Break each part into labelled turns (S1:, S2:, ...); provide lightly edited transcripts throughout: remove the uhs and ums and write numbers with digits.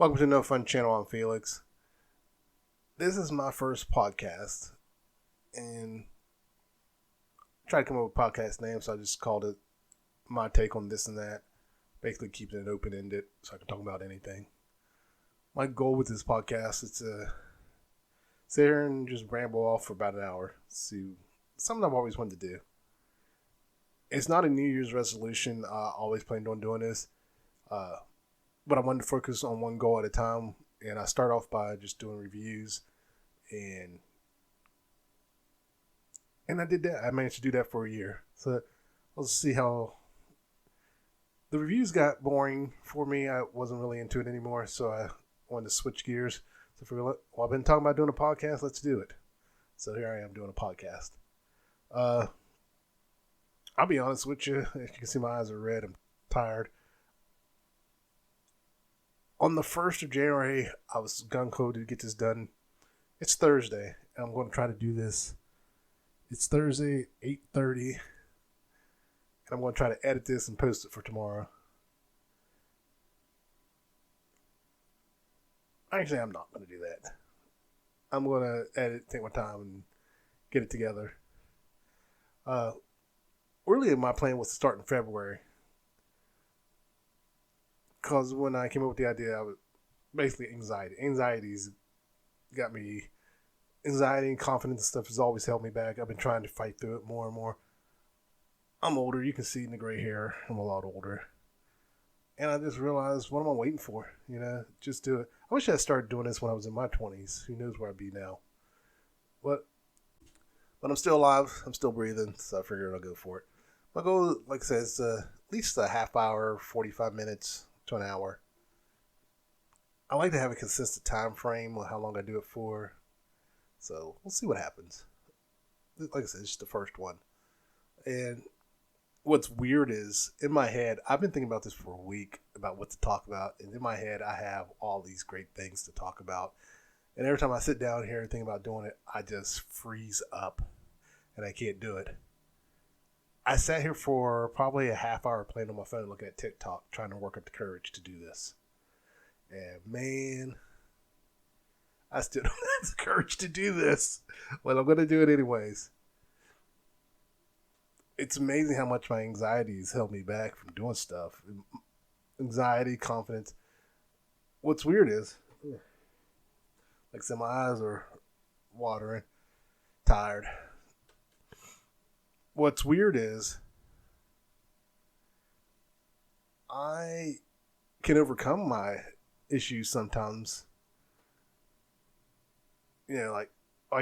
S1: Welcome to No Fun Channel. I'm Felix. This is my first podcast, and I tried to come up with a podcast name, so I just called it My Take on This and That. Basically, keeping it open-ended so I can talk about anything. My goal with this podcast is to sit here and just ramble off for about an hour. See, something I've always wanted to do. It's not a New Year's resolution. I always planned on doing this. But I wanted to focus on one goal at a time, and I start off by just doing reviews, and I did that. I managed to do that for a year. So let's see how the reviews got boring for me. I wasn't really into it anymore, so I wanted to switch gears. So I've been talking about doing a podcast. Let's do it. So here I am doing a podcast. I'll be honest with you. As you can see, my eyes are red. I'm tired. On the 1st of January, I was gung-ho to get this done. It's Thursday, and I'm going to try to do this. It's Thursday, 8:30, and I'm going to try to edit this and post it for tomorrow. Actually, I'm not going to do that. I'm going to edit, take my time, and get it together. Really, my plan was to start in February. Because when I came up with the idea, I was basically anxiety. Anxiety's got me. Anxiety and confidence and stuff has always held me back. I've been trying to fight through it more and more. I'm older. You can see in the gray hair. I'm a lot older. And I just realized, what am I waiting for? Just do it. I wish I had started doing this when I was in my 20s. Who knows where I'd be now. But I'm still alive. I'm still breathing. So I figured I'll go for it. My goal, like I said, is at least a half hour, 45 minutes to an hour. I like to have a consistent time frame on how long I do it for. So we'll see what happens. Like I said, it's just the first one. And what's weird is, in my head, I've been thinking about this for a week, about what to talk about. And in my head, I have all these great things to talk about. And every time I sit down here and think about doing it, I just freeze up. And I can't do it. I sat here for probably a half hour playing on my phone, looking at TikTok, trying to work up the courage to do this. And man, I still don't have the courage to do this. But I'm going to do it anyways. It's amazing how much my anxiety has held me back from doing stuff. Anxiety, confidence. What's weird is, like I said, my eyes are watering, tired. What's weird is I can overcome my issues sometimes. Like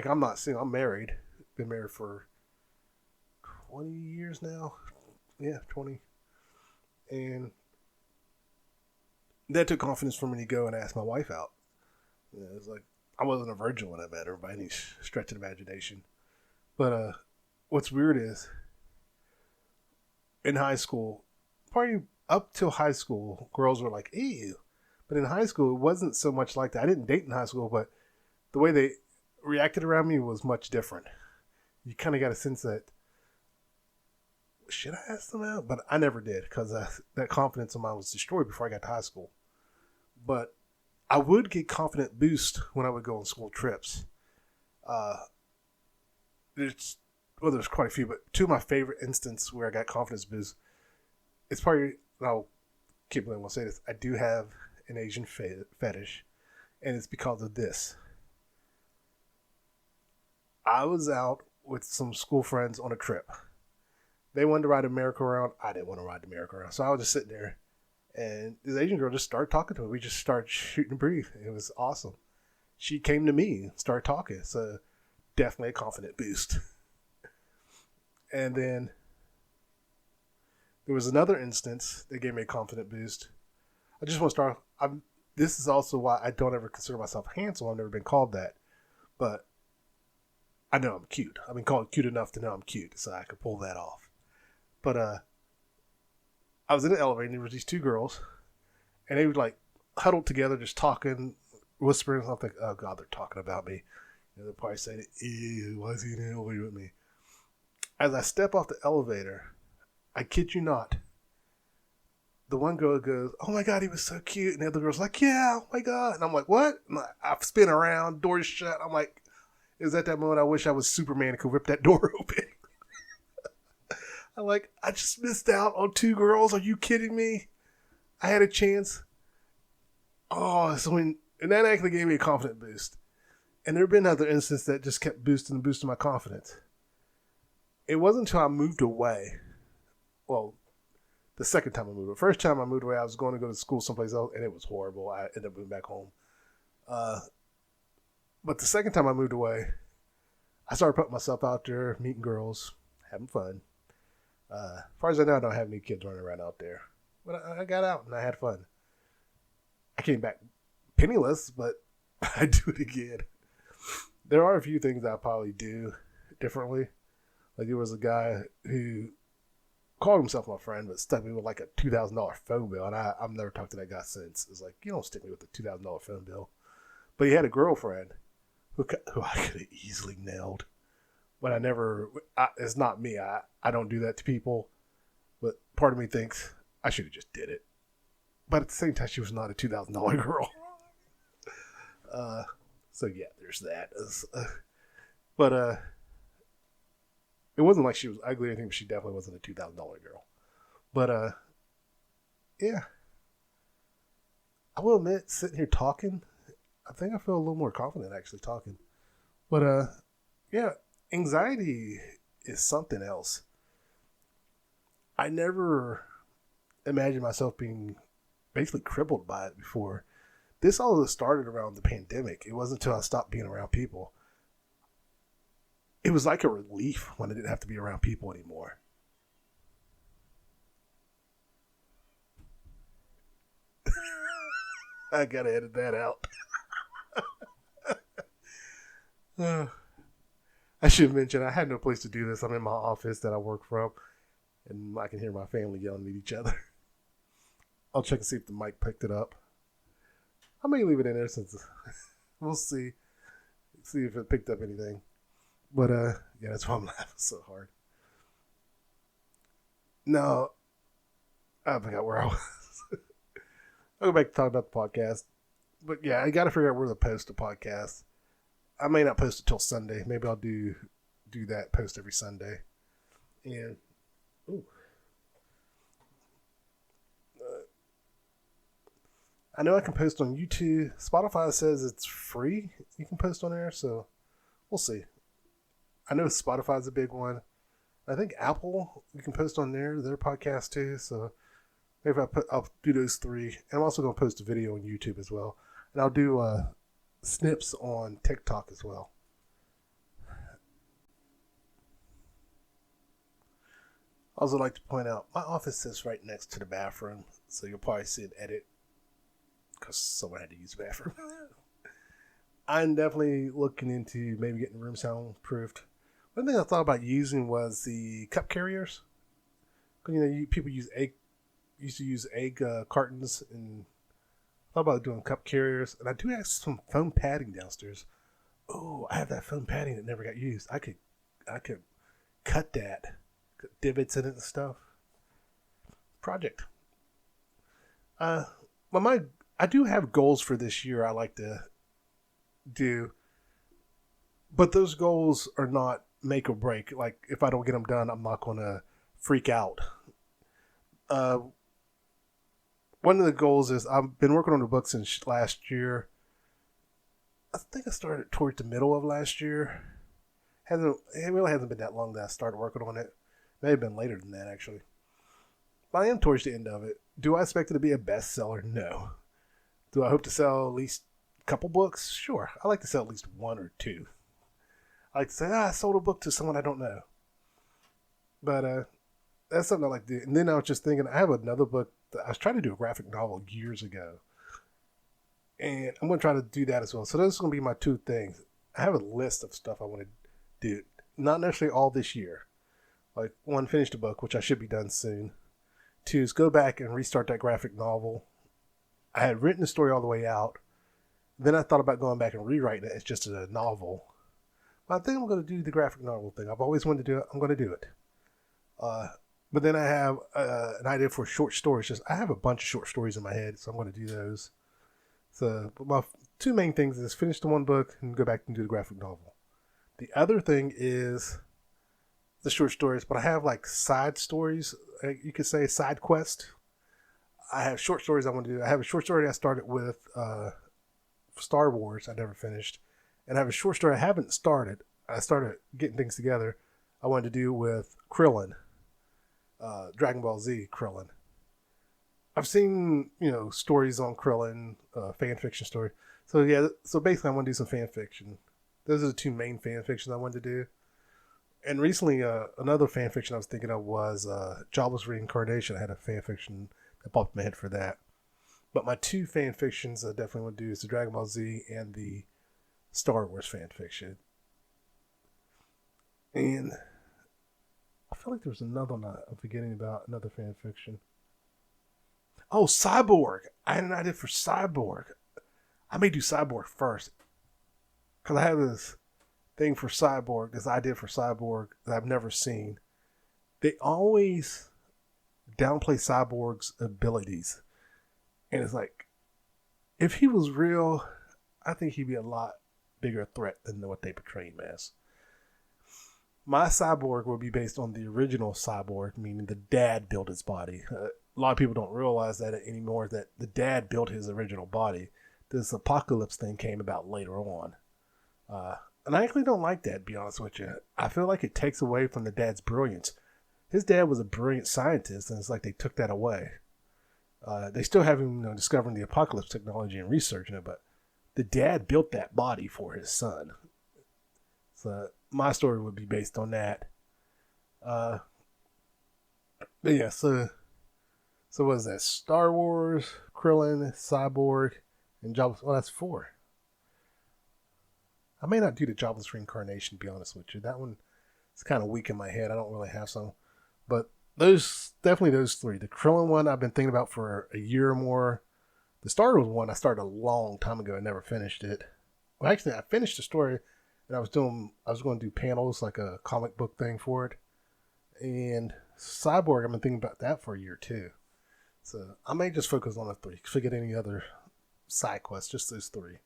S1: I'm not single. I'm married. Been married for 20 years now. Yeah, 20. And that took confidence for me to go and ask my wife out. It's like I wasn't a virgin when I met her by any stretch of imagination. But what's weird is, in high school, probably up till high school, girls were like, ew. But in high school, it wasn't so much like that. I didn't date in high school, but the way they reacted around me was much different. You kind of got a sense that, should I ask them out? But I never did, because that confidence of mine was destroyed before I got to high school. But I would get confident boost when I would go on school trips. There's quite a few, but two of my favorite instances where I got confidence boost, it's probably, I'll keep on say this, I do have an Asian fetish, and it's because of this. I was out with some school friends on a trip. They wanted to ride a merry-go-round. I didn't want to ride the merry-go-round, so I was just sitting there, and this Asian girl just started talking to me. We just started shooting the breeze. It was awesome. She came to me and started talking, so definitely a confident boost. And then there was another instance that gave me a confident boost. I just want to start. This is also why I don't ever consider myself handsome. I've never been called that. But I know I'm cute. I've been called cute enough to know I'm cute, so I could pull that off. But I was in an elevator, and there were these two girls, and they were like huddled together, just talking, whispering something. Oh, God, they're talking about me. They'll probably say, ew, why is he in the elevator with me? As I step off the elevator, I kid you not, the one girl goes, "Oh my God, he was so cute," and the other girl's like, "Yeah, oh my God," and I'm like, "What?" And I spin around, door's shut. I'm like, it was at that moment I wish I was Superman and could rip that door open. I'm like, I just missed out on two girls. Are you kidding me? I had a chance. Oh, and that actually gave me a confidence boost. And there have been other instances that just kept boosting my confidence. It wasn't until I moved away. Well, the second time I moved away. First time I moved away, I was going to go to school someplace else, and it was horrible. I ended up moving back home. But the second time I moved away, I started putting myself out there, meeting girls, having fun. As far as I know, I don't have any kids running around out there. But I got out and I had fun. I came back penniless, but I do it again. There are a few things I probably do differently. Like there was a guy who called himself my friend, but stuck me with like a $2,000 phone bill, and I've never talked to that guy since. It's like, you don't stick me with a $2,000 phone bill. But he had a girlfriend who I could have easily nailed, but it's not me. I don't do that to people, but part of me thinks I should have just did it. But at the same time, she was not a $2,000 girl. So yeah, there's that. But it wasn't like she was ugly or anything, but she definitely wasn't a $2,000 girl. But yeah. I will admit, sitting here talking, I think I feel a little more confident actually talking. But yeah, anxiety is something else. I never imagined myself being basically crippled by it before. This all started around the pandemic. It wasn't until I stopped being around people. It was like a relief when I didn't have to be around people anymore. I gotta edit that out. I should mention I had no place to do this. I'm in my office that I work from, and I can hear my family yelling at each other. I'll check and see if the mic picked it up. I may leave it in there since we'll see. See if it picked up anything. But yeah, that's why I'm laughing so hard. No, I forgot where I was. I'll go back to talk about the podcast. But yeah, I got to figure out where to post the podcast. I may not post it till Sunday. Maybe I'll do that, post every Sunday. And ooh. I know I can post on YouTube. Spotify says it's free. You can post on there, so we'll see. I know Spotify's a big one. I think Apple, you can post on their podcast too. So maybe I'll do those three. And I'm also going to post a video on YouTube as well. And I'll do snips on TikTok as well. I also like to point out, my office sits right next to the bathroom. So you'll probably see an edit because someone had to use the bathroom. I'm definitely looking into maybe getting room soundproofed. One thing I thought about using was the cup carriers. You know, people used to use egg cartons, and I thought about doing cup carriers. And I do have some foam padding downstairs. Oh, I have that foam padding that never got used. I could cut that, put divots in it and stuff. Project. I do have goals for this year I like to do, but those goals are not make or break. Like, if I don't get them done, I'm not going to freak out. One of the goals is I've been working on the book since last year. I think I started towards the middle of last year. It really hasn't been that long that I started working on it. May have been later than that, actually. But I am towards the end of it. Do I expect it to be a bestseller? No. Do I hope to sell at least a couple books? Sure. I like to sell at least one or two. I like to say, I sold a book to someone I don't know. But that's something I like to do. And then I was just thinking, I have another book that I was trying to do a graphic novel years ago. And I'm going to try to do that as well. So those are going to be my two things. I have a list of stuff I want to do. Not necessarily all this year. Like, one, finish the book, which I should be done soon. Two is go back and restart that graphic novel. I had written the story all the way out. Then I thought about going back and rewriting it as just a novel. But I think I'm going to do the graphic novel thing. I've always wanted to do it. I'm going to do it. But then I have an idea for short stories. Just I have a bunch of short stories in my head, so I'm going to do those. So, but my two main things is finish the one book and go back and do the graphic novel. The other thing is the short stories, but I have like side stories. You could say side quest. I have short stories I want to do. I have a short story I started with Star Wars. I never finished, and I have a short story I haven't started. I started getting things together. I wanted to do with Krillin, Dragon Ball Z Krillin. I've seen stories on Krillin, fan fiction story. So yeah, so basically I want to do some fan fiction. Those are the two main fan fictions I wanted to do. And recently, another fan fiction I was thinking of was Jabba's Reincarnation. I had a fan fiction that popped in my head for that. But my two fan fictions I definitely want to do is the Dragon Ball Z and the Star Wars fan fiction. And I feel like there was another one I'm forgetting about, another fan fiction. Oh, Cyborg. I had an idea for Cyborg. I may do Cyborg first. Because I have this thing for Cyborg, this idea for Cyborg that I've never seen. They always downplay Cyborg's abilities. And it's like, if he was real, I think he'd be a lot bigger threat than what they portray him as. My Cyborg will be based on the original Cyborg, meaning the dad built his body. A lot of people don't realize that anymore, that the dad built his original body. This Apocalypse thing came about later on. And I actually don't like that, to be honest with you. I feel like it takes away from the dad's brilliance. His dad was a brilliant scientist, and it's like they took that away. They still have him discovering the Apocalypse technology and researching it, but the dad built that body for his son. So my story would be based on that. But yeah, so what is that? Star Wars, Krillin, Cyborg, and Jabba. Well, that's 4. I may not do the Jabba's Reincarnation, to be honest with you. That one is kind of weak in my head. I don't really have some. But definitely those 3. The Krillin one I've been thinking about for a year or more. The Star Wars one I started a long time ago and never finished it. Well, actually, I finished the story, and I was going to do panels, like a comic book thing for it. And Cyborg, I've been thinking about that for a year too. So I may just focus on the 3. Forget any other side quests, just those 3.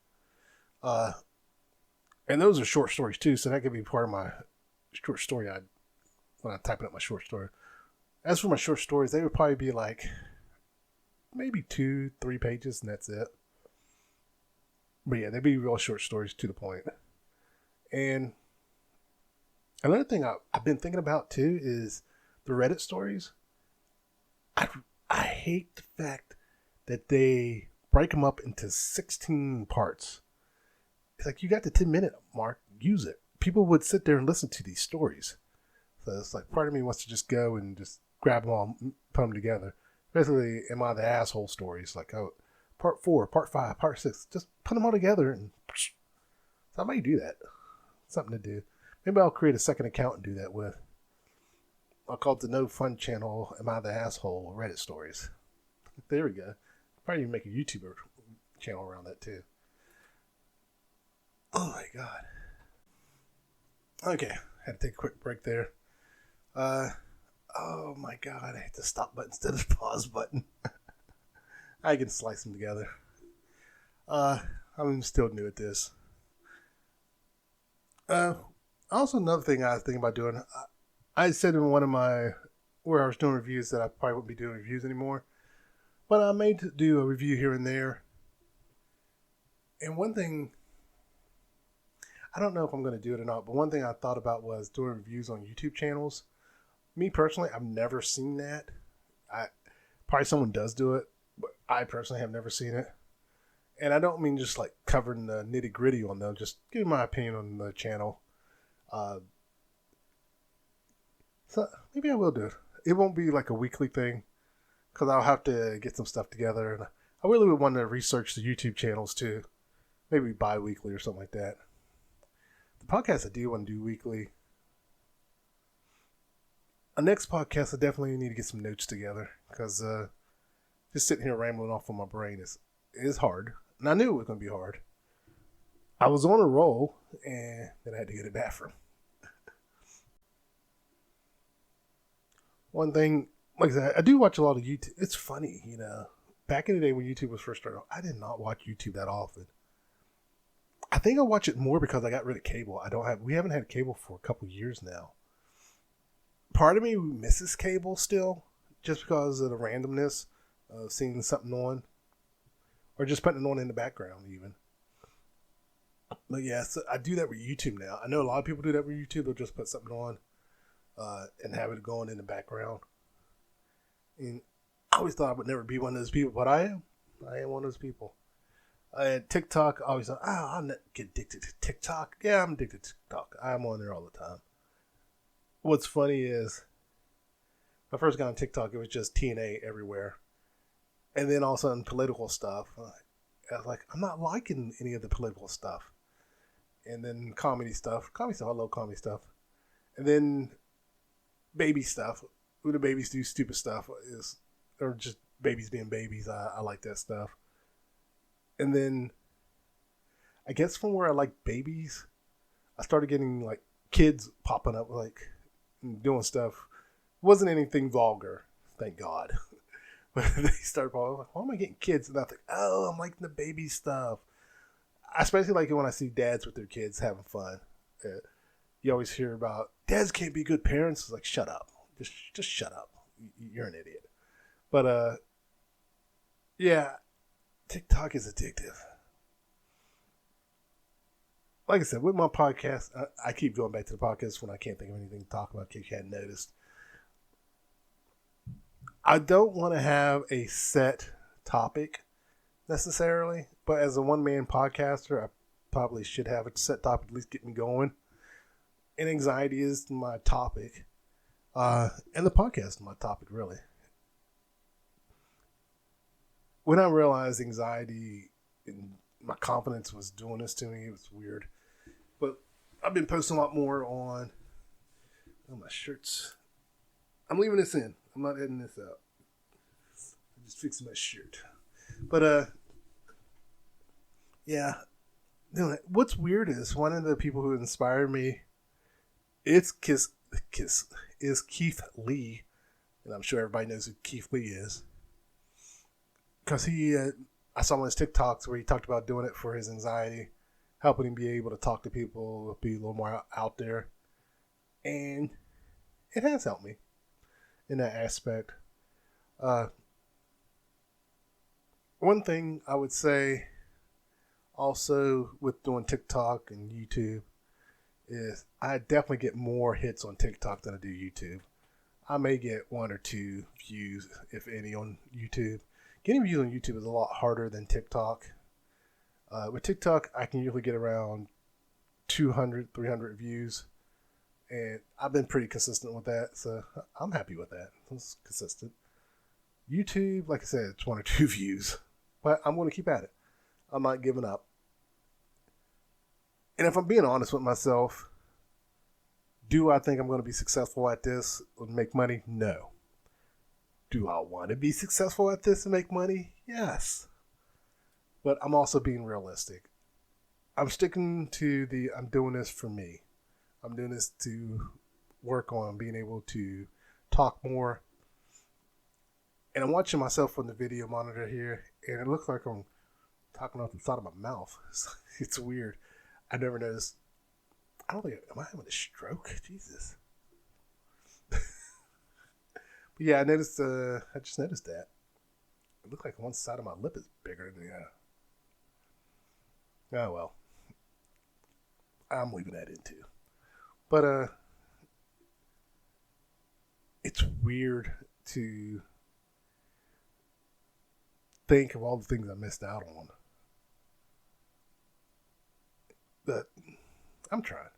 S1: And those are short stories too, so that could be part of my short story when I'm typing up my short story. As for my short stories, they would probably be like maybe 2-3 pages, and that's it. But yeah, they'd be real short stories to the point. And another thing I've been thinking about too is the Reddit stories. I hate the fact that they break them up into 16 parts. It's like, you got the 10-minute mark, use it. People would sit there and listen to these stories. So it's like, part of me wants to just go and just grab them all, put them together. Basically, Am I the Asshole stories? Like, oh, part 4, part 5, part 6. Just put them all together, and so I might do that. Something to do. Maybe I'll create a second account and do that with. I'll call it the No Fun Channel, Am I the Asshole Reddit stories. There we go. Probably even make a YouTuber channel around that too. Oh my god. Okay, had to take a quick break there. Oh my god, I hit the stop button instead of the pause button. I can slice them together. I'm still new at this. Also, another thing I was thinking about doing, I said in one of where I was doing reviews that I probably wouldn't be doing reviews anymore, but I may do a review here and there. And one thing, I don't know if I'm going to do it or not, but one thing I thought about was doing reviews on YouTube channels. Me personally, I've never seen that. Probably someone does do it, but I personally have never seen it. And I don't mean just like covering the nitty gritty on them, just giving my opinion on the channel. So maybe I will do it. It won't be like a weekly thing, because I'll have to get some stuff together. And I really would want to research the YouTube channels too. Maybe bi-weekly or something like that. The podcast I do want to do weekly. Our next podcast, I definitely need to get some notes together, because just sitting here rambling off on my brain is hard. And I knew it was going to be hard. I was on a roll, and then I had to go to the bathroom. One thing, like I said, I do watch a lot of YouTube. It's funny, back in the day when YouTube was first started, I did not watch YouTube that often. I think I watch it more because I got rid of cable. We haven't had cable for a couple years now. Part of me misses cable still, just because of the randomness of seeing something on, or just putting it on in the background even. But yeah, so I do that with YouTube now. I know a lot of people do that with YouTube. They'll just put something on and have it going in the background. And I always thought I would never be one of those people, but I am. I am one of those people. TikTok, I always thought, I'll not get addicted to TikTok. Yeah, I'm addicted to TikTok. I'm on there all the time. What's funny is, when I first got on TikTok, it was just TNA everywhere. And then all of a sudden, political stuff. I was like, I'm not liking any of the political stuff. And then comedy stuff. I love comedy stuff. And then baby stuff. When the babies do stupid stuff, or just babies being babies. I like that stuff. And then, I guess from where I like babies, I started getting like kids popping up, like doing stuff. It wasn't anything vulgar, thank God. But they started popping up, like, why am I getting kids? And I think, oh, I'm liking the baby stuff. I especially like it when I see dads with their kids having fun. You always hear about dads can't be good parents. It's like, shut up, just shut up. You're an idiot. But yeah. TikTok is addictive. Like I said, with my podcast, I keep going back to the podcast when I can't think of anything to talk about, in case you hadn't noticed. I don't want to have a set topic necessarily, but as a one-man podcaster, I probably should have a set topic, at least get me going. And anxiety is my topic. And the podcast is my topic, really. When I realized anxiety and my confidence was doing this to me, it was weird. But I've been posting a lot more on my shirts. I'm leaving this in. I'm not editing this out. I'm just fixing my shirt. But yeah. What's weird is one of the people who inspired me is Keith Lee. And I'm sure everybody knows who Keith Lee is. Because I saw on his TikToks where he talked about doing it for his anxiety, helping him be able to talk to people, be a little more out there. And it has helped me in that aspect. One thing I would say also with doing TikTok and YouTube is I definitely get more hits on TikTok than I do YouTube. I may get 1 or 2 views, if any, on YouTube. Getting views on YouTube is a lot harder than TikTok. With TikTok, I can usually get around 200, 300 views. And I've been pretty consistent with that, so I'm happy with that. It's consistent. YouTube, like I said, it's 1 or 2 views. But I'm going to keep at it. I'm not giving up. And if I'm being honest with myself, do I think I'm going to be successful at this and make money? No. Do I want to be successful at this and make money? Yes. But I'm also being realistic. I'm sticking to I'm doing this for me. I'm doing this to work on being able to talk more. And I'm watching myself from the video monitor here, and it looks like I'm talking off the side of my mouth. It's weird. I never noticed. I don't think, am I having a stroke? Jesus. But yeah, I just noticed that. It looked like one side of my lip is bigger than the other. Oh well. I'm leaving that in too. But it's weird to think of all the things I missed out on. But I'm trying.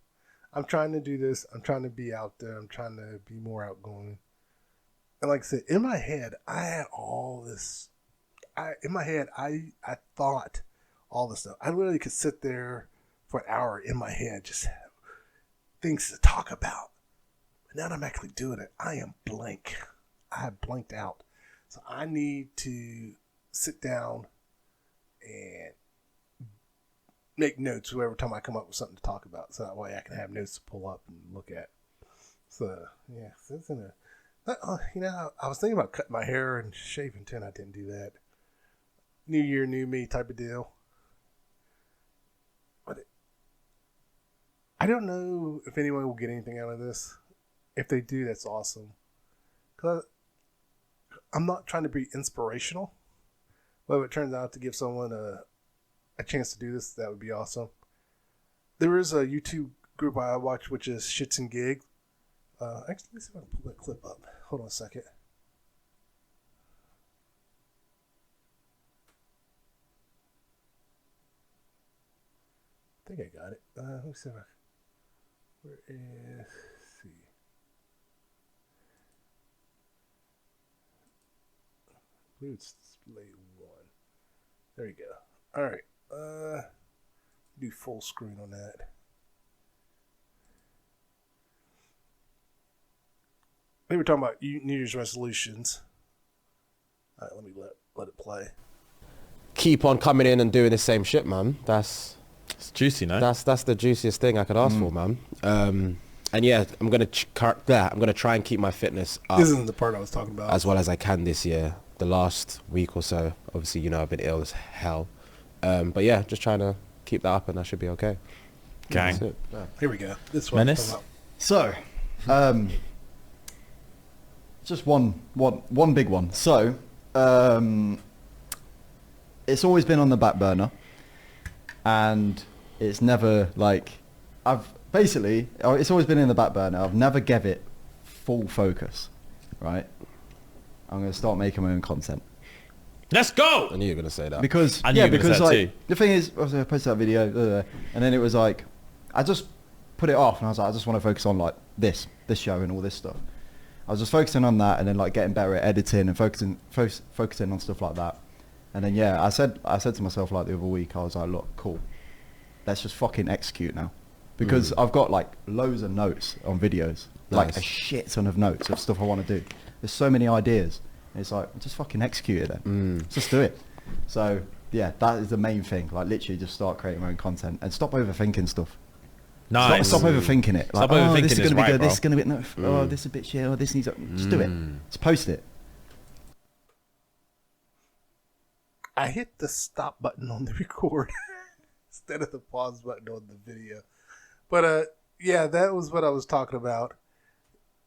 S1: I'm trying to do this. I'm trying to be out there. I'm trying to be more outgoing. And like I said, in my head, I had all this. I thought all this stuff. I literally could sit there for an hour in my head, just have things to talk about. But now that I'm actually doing it, I am blank. I have blanked out. So I need to sit down and make notes every time I come up with something to talk about. So that way I can have notes to pull up and look at. So, yeah, I was thinking about cutting my hair and shaving too, and I didn't do that. New year, new me type of deal. But I don't know if anyone will get anything out of this. If they do, that's awesome. Because I'm not trying to be inspirational. But if it turns out to give someone a chance to do this, that would be awesome. There is a YouTube group I watch, which is Shits and Gigs. Actually, let's see if I can pull that clip up. Hold on a second. I think I got it. Let me see if where is, let's see. I believe it's display 1. There you go. All right. Do full screen on that. They were talking about New Year's resolutions. All right, let me let it play.
S2: Keep on coming in and doing the same shit, man. It's
S3: juicy, no?
S2: That's the juiciest thing I could ask for, man. And yeah, I'm gonna try and keep my fitness up.
S1: This isn't the part I was talking about.
S2: As well as I can this year. The last week or so, obviously, I've been ill as hell. But yeah, just trying to keep that up, and that should be okay.
S3: Gang.
S2: That's it.
S1: Yeah. Here we go. This one.
S3: Menace.
S4: So, just one big one. So, it's always been on the back burner, and it's never it's always been in the back burner. I've never gave it full focus, right? I'm going to start making my own content.
S3: Let's go!
S2: I knew you were going to say that.
S4: Because,
S3: I knew you were gonna say that too.
S4: the thing is, I posted that video, and then it was like, I just put it off, and I was like, I just want to focus on like this show and all this stuff. I was just focusing on that, and then like getting better at editing and focusing on stuff like that. And then yeah, I said to myself like the other week, I was like, look, cool, let's just fucking execute now, because I've got like loads of notes on videos, like a shit ton of notes of stuff I want to do. There's so many ideas. And it's like, just fucking execute it then. Let's just do it. So yeah, that is the main thing. Like literally just start creating my own content and stop overthinking stuff.
S3: Nice.
S4: Stop overthinking it. Like,
S3: Stop overthinking
S4: this is going to be
S3: right,
S4: good.
S3: bro.
S4: This is going to be oh, this is a bit shit. Oh, this needs. Just do it. Just post it.
S1: I hit the stop button on the record instead of the pause button on the video. But yeah, that was what I was talking about,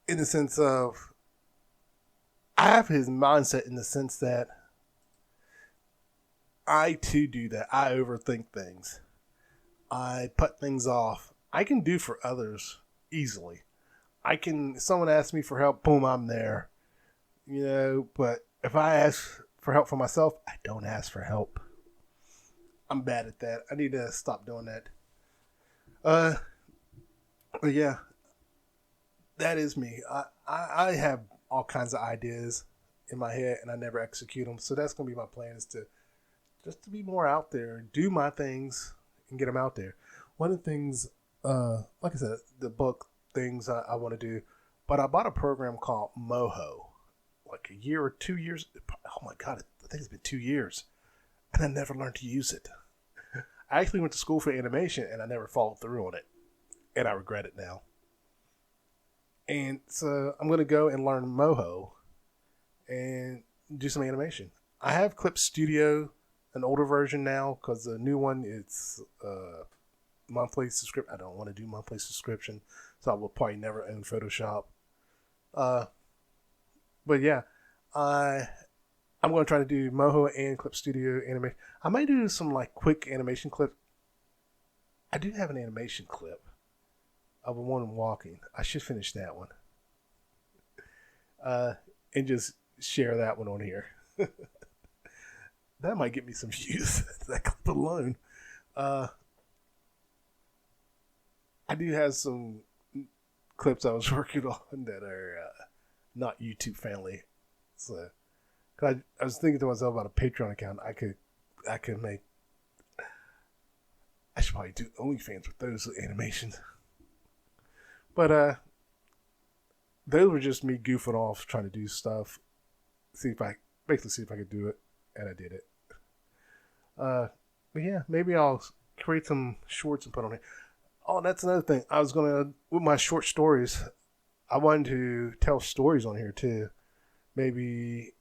S1: in the sense of I have his mindset in the sense that I too do that. I overthink things. I put things off. I can do for others easily. If someone asks me for help, boom, I'm there. But if I ask for help for myself, I don't ask for help. I'm bad at that. I need to stop doing that. But yeah, that is me. I have all kinds of ideas in my head and I never execute them. So that's going to be my plan, is to be more out there, do my things and get them out there. One of the things, like I said, the book things I want to do, but I bought a program called Moho like a year or 2 years. Oh my God, I think it's been 2 years and I never learned to use it. I actually went to school for animation and I never followed through on it, and I regret it now. And so I'm going to go and learn Moho and do some animation. I have Clip Studio, an older version now, because the new one, it's monthly subscription. I don't want to do monthly subscription, so I will probably never own Photoshop. But yeah, I'm going to try to do Moho and Clip Studio animation. I might do some like quick animation clip. I do have an animation clip of a woman walking. I should finish that one. And just share that one on here. That might get me some views. That clip alone. I do have some clips I was working on that are not YouTube family. So, I was thinking to myself about a Patreon account. I could make. I should probably do OnlyFans with those animations. But those were just me goofing off, trying to do stuff. See if I could do it, and I did it. But yeah, maybe I'll create some shorts and put on it. Oh, that's another thing. I was gonna, with my short stories, I wanted to tell stories on here too. Maybe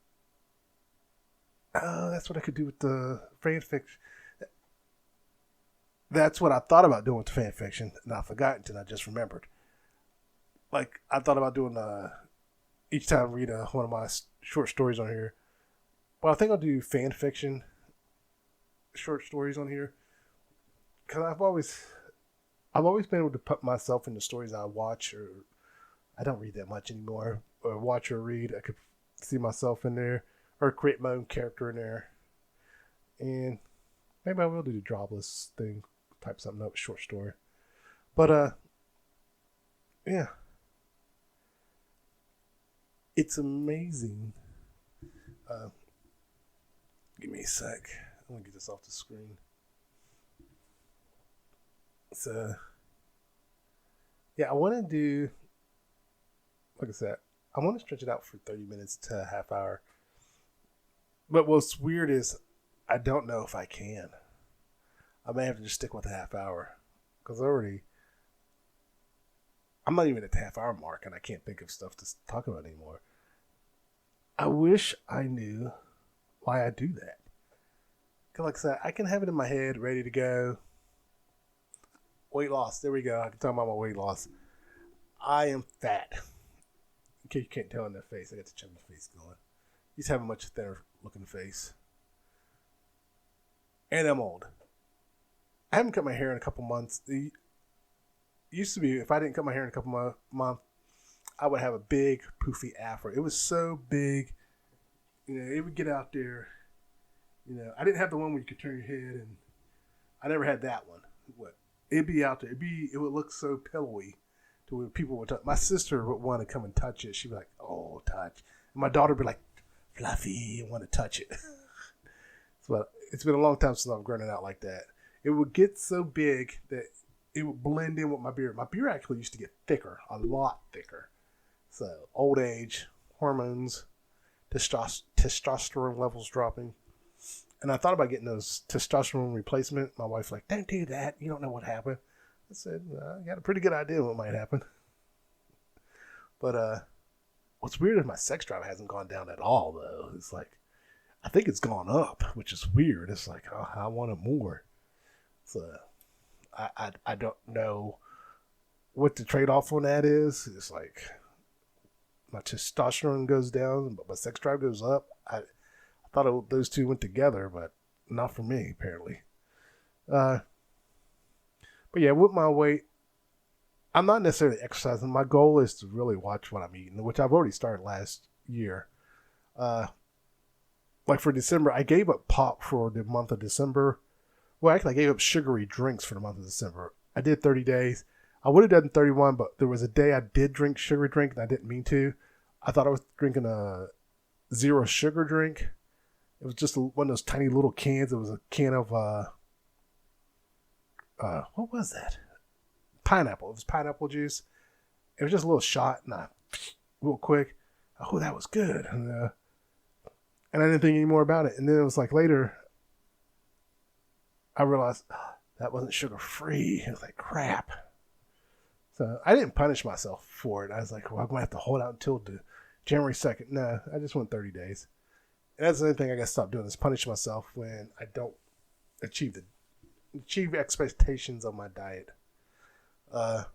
S1: that's what I could do with the fan fiction. That's what I thought about doing with the fan fiction, and I forgot until I just remembered. Like, I thought about doing each time I read one of my short stories on here. But I think I'll do fan fiction short stories on here. Because I've always been able to put myself in the stories I watch, or I don't read that much anymore, or watch or read. I could see myself in there, or create my own character in there. And maybe I will do the jobless thing, type something up, short story. But, yeah. It's amazing. Give me a sec. I'm going to get this off the screen. So, yeah, I want to do, like I said, I want to stretch it out for 30 minutes to a half hour. But what's weird is I don't know if I can. I may have to just stick with a half hour. Because I'm not even at the half hour mark and I can't think of stuff to talk about anymore. I wish I knew why I do that. Because like I said, I can have it in my head, ready to go. Weight loss. There we go. I can talk about my weight loss. I am fat. In case you can't tell in their face. I got the chubby face going. He's having a much thinner looking face. And I'm old. I haven't cut my hair in a couple months. It used to be, if I didn't cut my hair in a couple months, I would have a big poofy afro. It was so big. You know, it would get out there. You know, I didn't have the one where you could turn your head, and I never had that one. It'd be out there. It would look so pillowy to where people would touch. My sister would want to come and touch it. She'd be like, "Oh, touch." And my daughter would be like, "Fluffy," and want to touch it. So it's been a long time since I've grown it out like that. It would get so big that it would blend in with my beard. My beard actually used to get thicker, a lot thicker. So old age, hormones, testosterone levels dropping. And I thought about getting those testosterone replacement. My wife's like, "Don't do that. You don't know what happened." I said, "I got a pretty good idea what might happen." But what's weird is my sex drive hasn't gone down at all, though. It's like, I think it's gone up, which is weird. It's like, oh, I want it more. So I don't know what the trade-off on that is. It's like my testosterone goes down, but my sex drive goes up. I thought those two went together, but not for me, apparently. But yeah, with my weight, I'm not necessarily exercising. My goal is to really watch what I'm eating, which I've already started last year. Like for December, I gave up pop for the month of December. Well, actually, I gave up sugary drinks for the month of December. I did 30 days. I would have done 31, but there was a day I did drink sugary drink, and I didn't mean to. I thought I was drinking a zero sugar drink. It was just one of those tiny little cans. It was a can of, what was that? Pineapple. It was pineapple juice. It was just a little shot, and real quick. Oh, that was good. And I didn't think any more about it. And then it was like later, I realized that wasn't sugar free. It was like crap. So I didn't punish myself for it. I was like, well, I'm going to have to hold out until January 2nd. No, I just went 30 days. And that's the other thing I got to stop doing is punish myself when I don't achieve expectations of my diet. Another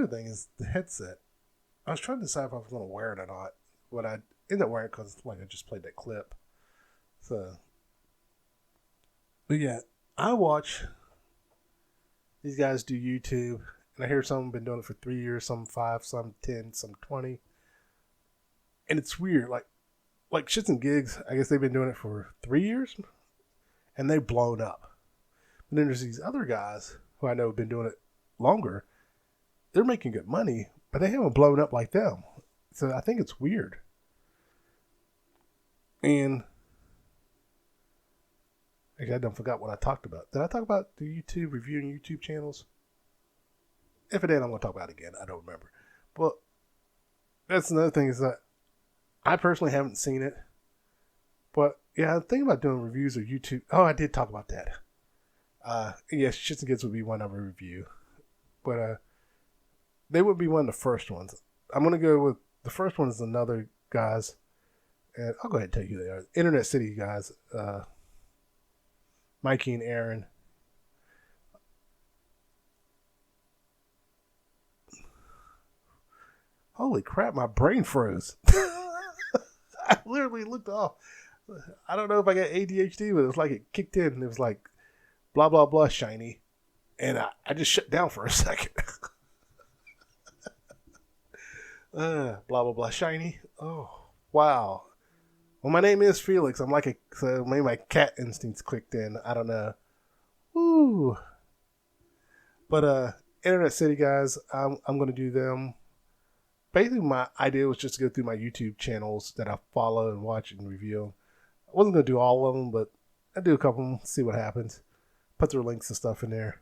S1: thing is the headset. I was trying to decide if I was going to wear it or not. But I ended up wearing it because I just played that clip. So, but yeah, I watch these guys do YouTube, and I hear some have been doing it for 3 years, some 5, some 10, some 20. And it's weird, like Shits and Gigs, I guess they've been doing it for 3 years, and they've blown up. But then there's these other guys who I know have been doing it longer. They're making good money, but they haven't blown up like them. So I think it's weird. And actually, I don't forgot what I talked about. Did I talk about the YouTube, reviewing YouTube channels? If it did, I'm going to talk about it again. I don't remember. But that's another thing is that I personally haven't seen it. But yeah, I'm thinking about doing reviews of YouTube. Oh, I did talk about that. Yes, Shits and Gigs would be one of a review. But they would be one of the first ones. I'm gonna go with the first one is another guys, and I'll go ahead and tell you who they are. Internet City guys, Mikey and Aaron. Holy crap! My brain froze. I literally looked off. I don't know if I got ADHD, but it was like it kicked in. And it was like blah blah blah shiny, and I just shut down for a second. Blah blah blah shiny. Oh wow. Well, my name is Felix. I'm like so maybe my cat instincts clicked in. I don't know. Woo. But Internet City guys, I'm gonna do them. Basically, my idea was just to go through my YouTube channels that I follow and watch and review. I wasn't gonna do all of them, but I do a couple of them, see what happens. Put their links and stuff in there.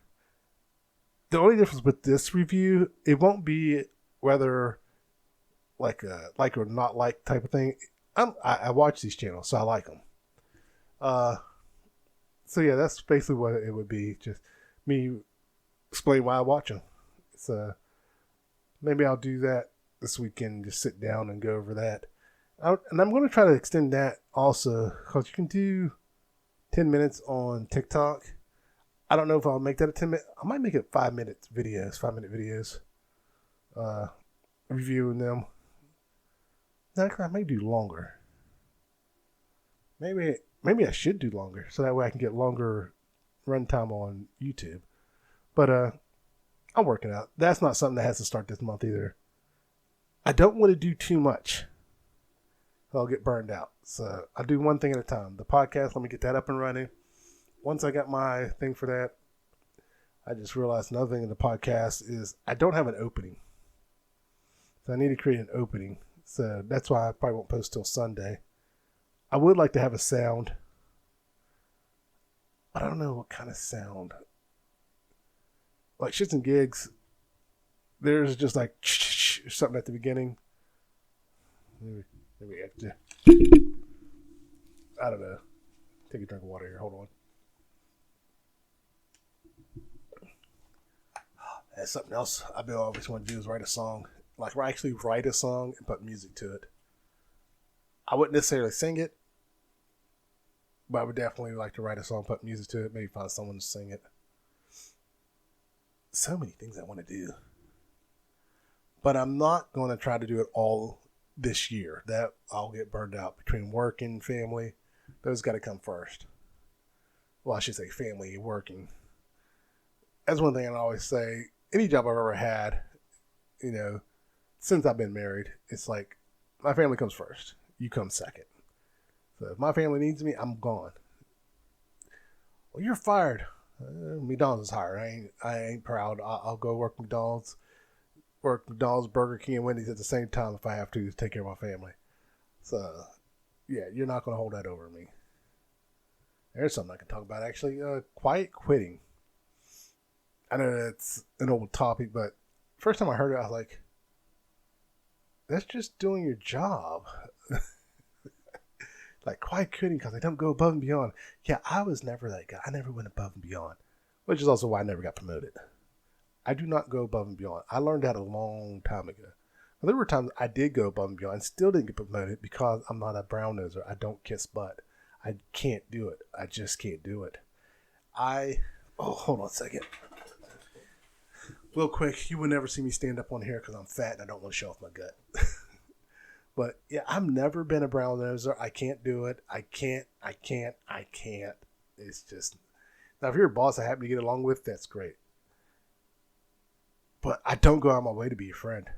S1: The only difference with this review, it won't be whether like a like or not like type of thing. I watch these channels, so I like them. So yeah, that's basically what it would be. Just me explain why I watch them. So maybe I'll do that this weekend. Just sit down and go over that. And I'm going to try to extend that also, because you can do 10 minutes on TikTok. I don't know if I'll make that a 10 minute. I might make it 5 minute videos. Reviewing them. No, I may do longer. Maybe I should do longer, so that way I can get longer runtime on YouTube. But I'm working out. That's not something that has to start this month either. I don't want to do too much. I'll get burned out. So I'll do one thing at a time. The podcast, let me get that up and running. Once I got my thing for that, I just realized another thing in the podcast is I don't have an opening. So I need to create an opening. So that's why I probably won't post till Sunday. I would like to have a sound. I don't know what kind of sound. Like Shits and Gigs, there's just like something at the beginning. Maybe I have to. I don't know. Take a drink of water here. Hold on. That's something else I've been always want to do is write a song. Like actually write a song and put music to it. I wouldn't necessarily sing it, but I would definitely like to write a song, put music to it, maybe find someone to sing it. So many things I want to do. But I'm not going to try to do it all this year. That I'll get burned out between work and family. Those got to come first. Well, I should say family and working. That's one thing I always say. Any job I've ever had, you know, since I've been married, it's like my family comes first. You come second. So if my family needs me, I'm gone. Well, you're fired. McDonald's is hired. I ain't proud. I'll go work McDonald's, Burger King, and Wendy's at the same time if I have to take care of my family. So, yeah, you're not going to hold that over me. There's something I can talk about, actually. Quiet quitting. I know that's an old topic, but first time I heard it, I was like, that's just doing your job. Like quiet quitting because I don't go above and beyond. Yeah, I was never that guy. I never went above and beyond, which is also why I never got promoted. I do not go above and beyond. I learned that a long time ago. Now, there were times I did go above and beyond and still didn't get promoted because I'm not a brown noser. I don't kiss butt. I can't do it. I just can't do it. Hold on a second. Real quick, you will never see me stand up on here because I'm fat and I don't want to show off my gut. But yeah, I've never been a brown noser. I can't do it. I can't. It's just, now if you're a boss I happen to get along with, that's great. But I don't go out of my way to be your friend.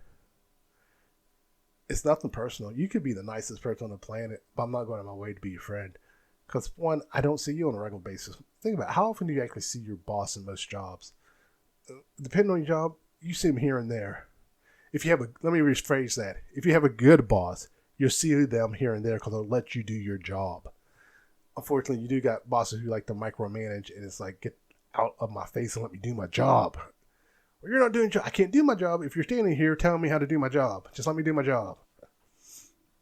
S1: It's nothing personal. You could be the nicest person on the planet, but I'm not going out of my way to be your friend. Because one, I don't see you on a regular basis. Think about it. How often do you actually see your boss in most jobs? Depending on your job, you see him here and there. Let me rephrase that. If you have a good boss, you'll see them here and there because they'll let you do your job. Unfortunately, you do got bosses who like to micromanage, and it's like, get out of my face and let me do my job. Well, you're not doing your job. I can't do my job if you're standing here telling me how to do my job. Just let me do my job.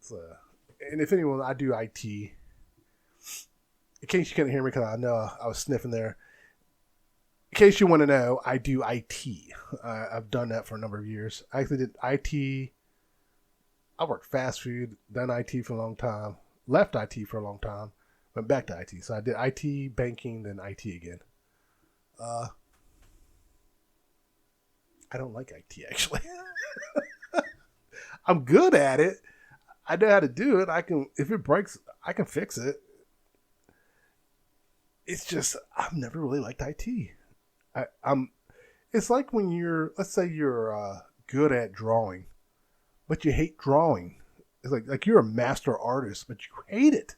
S1: So, and if anyone, I do IT. In case you couldn't hear me because I know I was sniffing there. case you want to know, I do IT. I've done that for a number of years. I actually did IT. I worked fast food, done IT for a long time, left IT for a long time, went back to IT. So I did IT, banking, then IT again. I don't like IT, actually. I'm good at it. I know how to do it. If it breaks, I can fix it. It's just, I've never really liked IT. It's like when let's say you're good at drawing, but you hate drawing. It's like you're a master artist, but you hate it.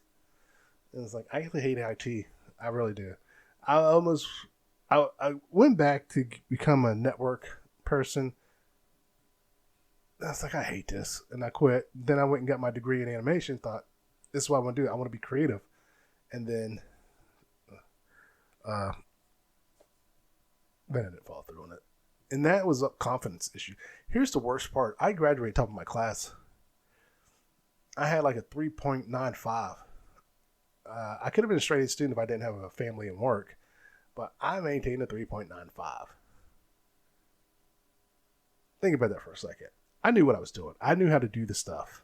S1: And it's like, I actually hate IT. I really do. I went back to become a network person. I was like, I hate this. And I quit. Then I went and got my degree in animation. Thought, this is what I want to do. I want to be creative. And then I didn't follow through on it. And that was a confidence issue. Here's the worst part. I graduated top of my class. I had like a 3.95. I could have been a straight A student if I didn't have a family and work. But I maintained a 3.95. Think about that for a second. I knew what I was doing. I knew how to do the stuff.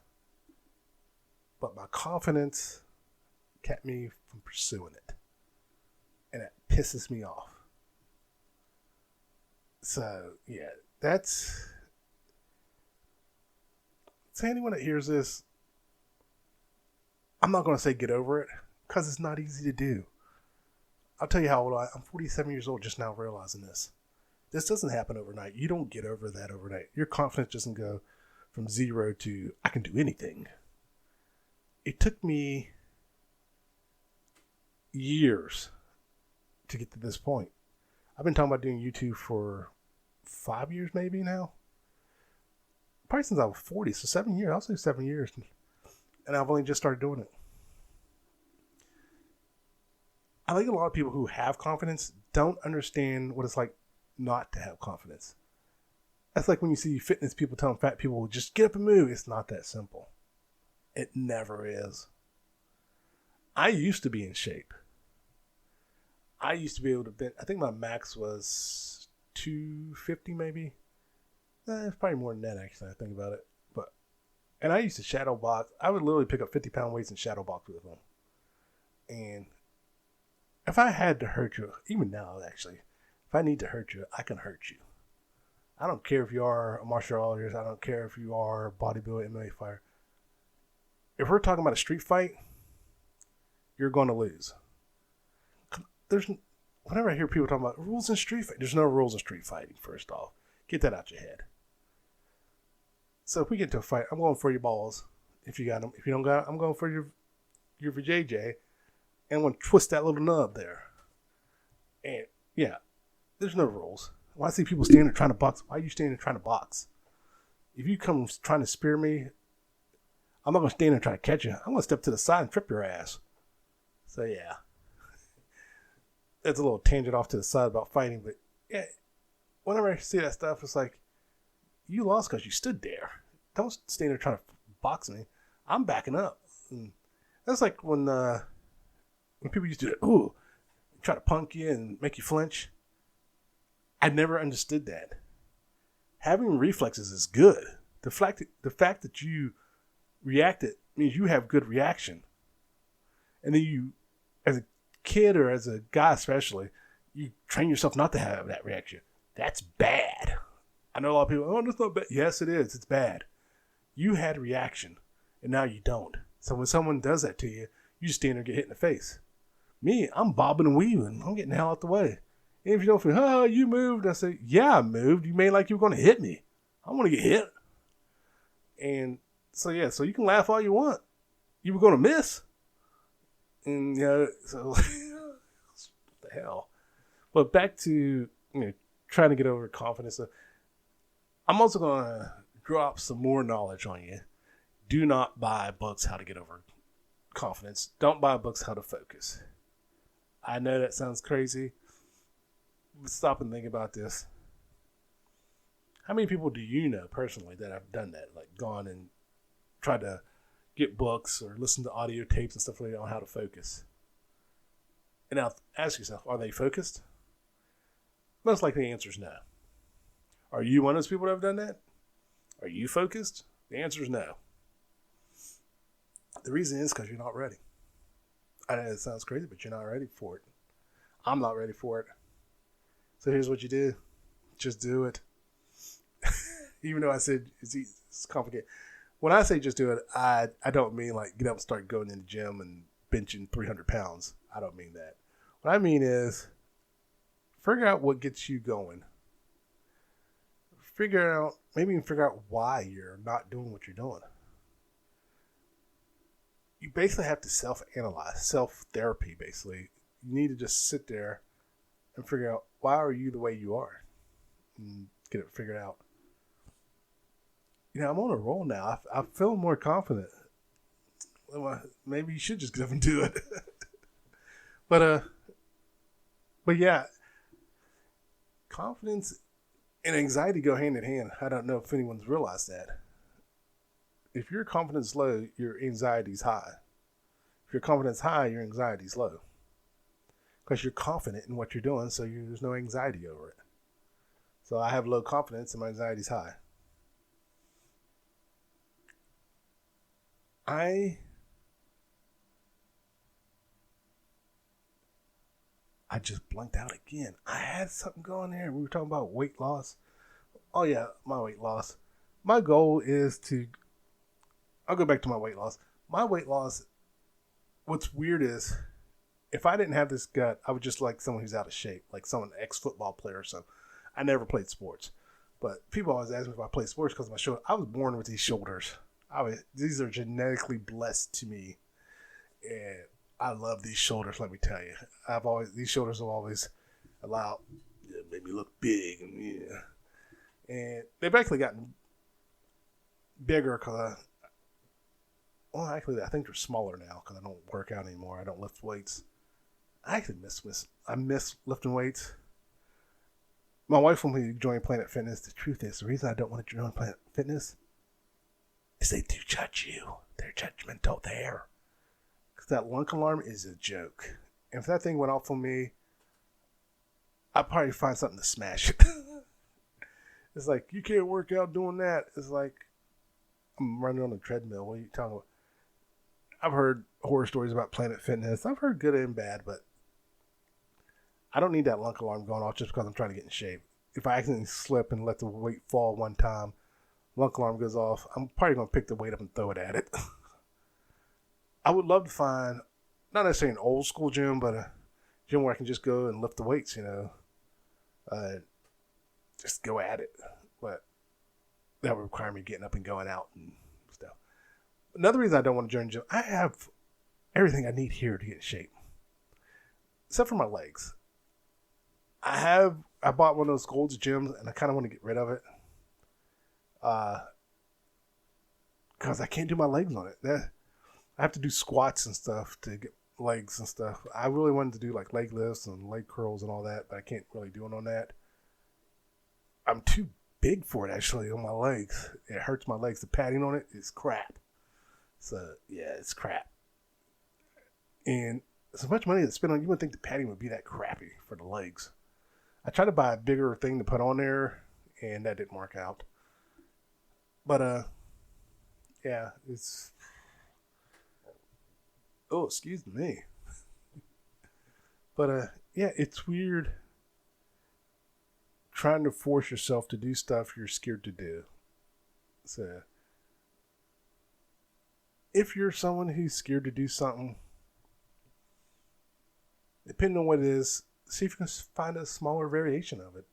S1: But my confidence kept me from pursuing it. And it pisses me off. So, yeah, that's... To anyone that hears this, I'm not going to say get over it, because it's not easy to do. I'll tell you how old I'm 47 years old just now realizing this. This doesn't happen overnight. You don't get over that overnight. Your confidence doesn't go from 0 to, I can do anything. It took me years to get to this point. I've been talking about doing YouTube for 5 years maybe now. Probably since I was 40, so 7 years. I'll say 7 years. And I've only just started doing it. I think a lot of people who have confidence don't understand what it's like not to have confidence. That's like when you see fitness people telling fat people, just get up and move. It's not that simple. It never is. I used to be in shape. I used to be able to bend. I think my max was 250 maybe. It's probably more than that actually, I think about it. And I used to shadow box. I would literally pick up 50-pound weights and shadow box with them. And if I had to hurt you, even now actually, if I need to hurt you, I can hurt you. I don't care if you are a martial artist. I don't care if you are a bodybuilder, MMA fighter. If we're talking about a street fight, you're going to lose. Whenever I hear people talking about rules in street fighting, there's no rules in street fighting, first off. Get that out your head. So if we get into a fight, I'm going for your balls. If you got them. If you don't got them, I'm going for your JJ. And I'm going to twist that little nub there. And, yeah, there's no rules. When I see people standing there trying to box, why are you standing there trying to box? If you come trying to spear me, I'm not going to stand there and try to catch you. I'm going to step to the side and trip your ass. So, yeah. That's a little tangent off to the side about fighting. But, yeah, whenever I see that stuff, it's like, you lost because you stood there. Don't stand there trying to box me. I'm backing up. And that's like when people used to try to punk you and make you flinch. I never understood that. Having reflexes is good. The fact that you reacted means you have good reaction. And then you, as a kid or as a guy especially, you train yourself not to have that reaction. That's bad. I know a lot of people, that's not bad. Yes, it is. It's bad. You had a reaction, and now you don't. So when someone does that to you, you just stand there and get hit in the face. Me, I'm bobbing and weaving. I'm getting the hell out the way. And if you don't feel, you moved, I say, yeah, I moved. You made like you were going to hit me. I want to get hit. And so, yeah, so you can laugh all you want. You were going to miss. And, so what the hell? But back to, trying to get over confidence. I'm also going to drop some more knowledge on you. Do not buy books how to get over confidence. Don't buy books how to focus. I know that sounds crazy, but stop and think about this. How many people do you know personally that have done that? Like gone and tried to get books or listen to audio tapes and stuff like that on how to focus. And now ask yourself, are they focused? Most likely the answer is no. Are you one of those people that have done that? Are you focused? The answer is no. The reason is because you're not ready. I know it sounds crazy, but you're not ready for it. I'm not ready for it. So here's what you do. Just do it. Even though I said it's complicated. When I say just do it, I don't mean like get up and start going in the gym and benching 300 pounds. I don't mean that. What I mean is figure out what gets you going. Maybe even figure out why you're not doing what you're doing. You basically have to self-analyze, self-therapy basically. You need to just sit there and figure out why are you the way you are and get it figured out. I'm on a roll now. I feel more confident. Maybe you should just get up and do it. But yeah, confidence and anxiety go hand in hand. I don't know if anyone's realized that. If your confidence is low, your anxiety's high. If your confidence high, your anxiety's low. Because you're confident in what you're doing, so there's no anxiety over it. So I have low confidence and my anxiety's high. I just blanked out again. I had something going there. We were talking about weight loss. Oh yeah, my weight loss. My goal is I'll go back to my weight loss. My weight loss, what's weird is, if I didn't have this gut, I would just like someone who's out of shape, like someone ex-football player or something. I never played sports. But people always ask me if I play sports because of my shoulder. I was born with these shoulders. These are genetically blessed to me. And I love these shoulders, let me tell you. These shoulders have always made me look big. And they've actually gotten bigger because I think they're smaller now because I don't work out anymore. I don't lift weights. I actually miss lifting weights. My wife wanted me to join Planet Fitness. The truth is, the reason I don't want to join Planet Fitness is they do judge you. They're judgmental there. Because that lunk alarm is a joke. And if that thing went off on me, I'd probably find something to smash it. It's like, you can't work out doing that. It's like, I'm running on a treadmill. What are you talking about? I've heard horror stories about Planet Fitness. I've heard good and bad, but I don't need that lunk alarm going off just because I'm trying to get in shape. If I accidentally slip and let the weight fall one time, lunk alarm goes off, I'm probably going to pick the weight up and throw it at it. I would love to find, not necessarily an old school gym, but a gym where I can just go and lift the weights, just go at it. But that would require me getting up and going out and stuff. Another reason I don't want to join a gym, I have everything I need here to get in shape. Except for my legs. I bought one of those Gold's gyms and I kind of want to get rid of it. Because I can't do my legs on it. I have to do squats and stuff to get legs and stuff. I really wanted to do like leg lifts and leg curls and all that, but I can't really do it on that. I'm too big for it actually on my legs. It hurts my legs. The padding on it is crap. So yeah, it's crap. And so much money to spend on, you wouldn't think the padding would be that crappy for the legs. I tried to buy a bigger thing to put on there, and that didn't work out. But yeah, it's. Oh, excuse me. But yeah, it's weird trying to force yourself to do stuff you're scared to do. So, if you're someone who's scared to do something, depending on what it is, see if you can find a smaller variation of it.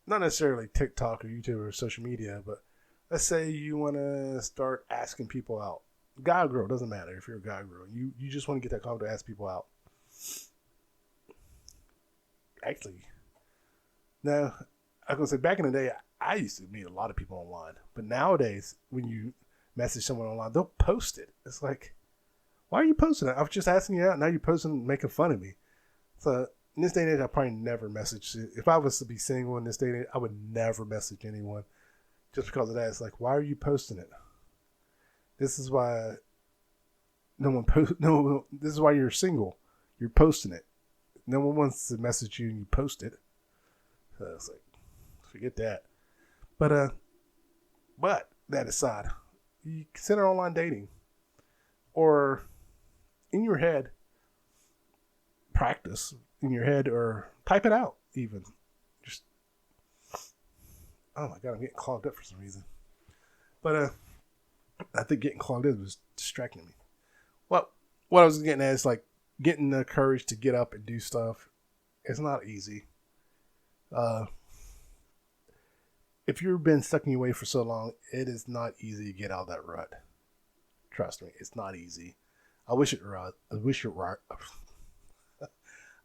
S1: Not necessarily TikTok or YouTube or social media, but let's say you want to start asking people out. Guy or girl, doesn't matter if you're a guy or girl. You just want to get that confidence to ask people out. Actually, now, I was going to say, back in the day, I used to meet a lot of people online. But nowadays, when you message someone online, they'll post it. It's like, why are you posting it? I was just asking you out. Now you're posting, making fun of me. So in this day and age, I probably never message. If I was to be single in this day and age, I would never message anyone just because of that. It's like, why are you posting it? This is why no one post. No, this is why you're single. You're posting it. No one wants to message you and you post it. So it's like, forget that. But that aside, you consider online dating, or in your head, practice in your head, or type it out even. Just, oh my God, I'm getting clogged up for some reason. But I think getting clogged up was distracting me. Well, what I was getting at is like getting the courage to get up and do stuff. It's not easy. If you've been stuck in your way for so long, it is not easy to get out of that rut. Trust me, it's not easy. I wish it was.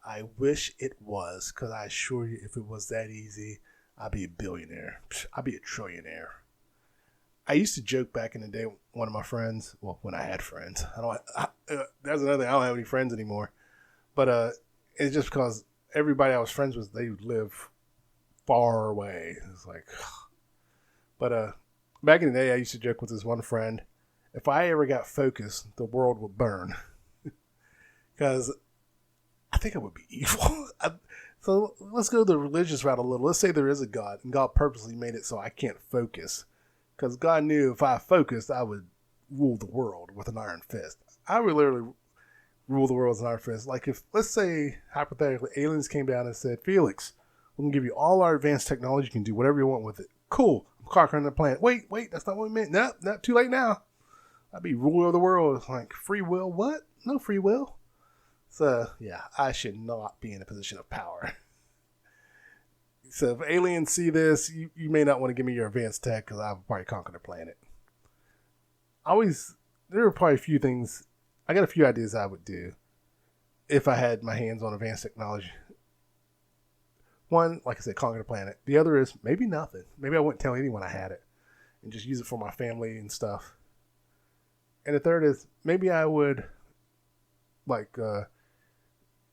S1: I wish it was, because I assure you, if it was that easy, I'd be a billionaire. I'd be a trillionaire. I used to joke back in the day, one of my friends, well, when I had friends, that's another thing, I don't have any friends anymore. But it's just because everybody I was friends with, they live far away. It's like, but back in the day, I used to joke with this one friend, if I ever got focused, the world would burn. Because I think I would be evil. So let's go the religious route a little. Let's say there is a God, and God purposely made it so I can't focus. Because God knew if I focused, I would rule the world with an iron fist. I would literally rule the world with an iron fist. Like if, let's say, hypothetically, aliens came down and said, Felix, we're going to give you all our advanced technology. You can do whatever you want with it. Cool. I'm conquering the planet. Wait, that's not what we meant. Nope, not too late now. I'd be ruler of the world. It's like, free will? What? No free will. So, yeah, I should not be in a position of power. So if aliens see this, you may not want to give me your advanced tech because I'll probably conquer the planet. There are probably a few things, I got a few ideas I would do if I had my hands on advanced technology. One, like I said, conquer the planet. The other is maybe nothing. Maybe I wouldn't tell anyone I had it and just use it for my family and stuff. And the third is maybe I would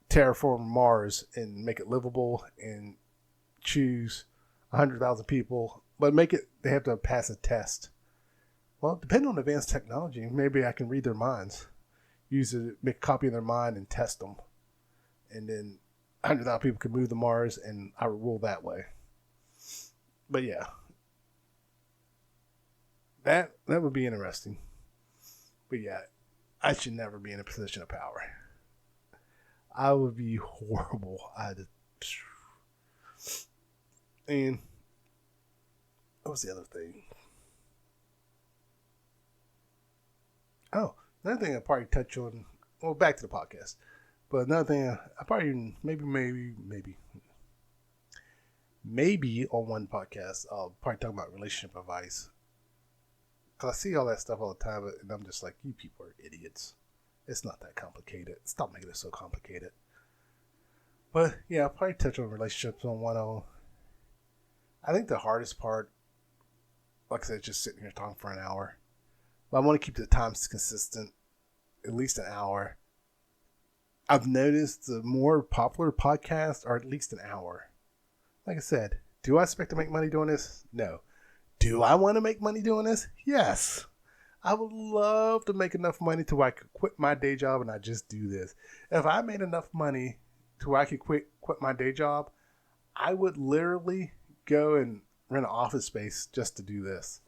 S1: terraform Mars and make it livable and choose 100,000 people, but they have to pass a test. Well, depending on advanced technology, maybe I can read their minds, use it, make a copy of their mind and test them. And then 100,000 people could move to Mars and I would rule that way. But yeah, that would be interesting. But yeah, I should never be in a position of power. I would be horrible. And what was the other thing? Oh, another thing I probably touch on. Well, back to the podcast. But another thing I probably maybe on one podcast I'll probably talk about relationship advice. Because I see all that stuff all the time, and I'm just like, you people are idiots. It's not that complicated. Stop making it so complicated. But yeah, I'll probably touch on relationships on one of them. I think the hardest part, like I said, just sitting here talking for an hour. But I want to keep the times consistent, at least an hour. I've noticed the more popular podcasts are at least an hour. Like I said, do I expect to make money doing this? No. Do I want to make money doing this? Yes. I would love to make enough money to where I could quit my day job and I just do this. If I made enough money to where I could quit my day job, I would literally go and rent an office space just to do this.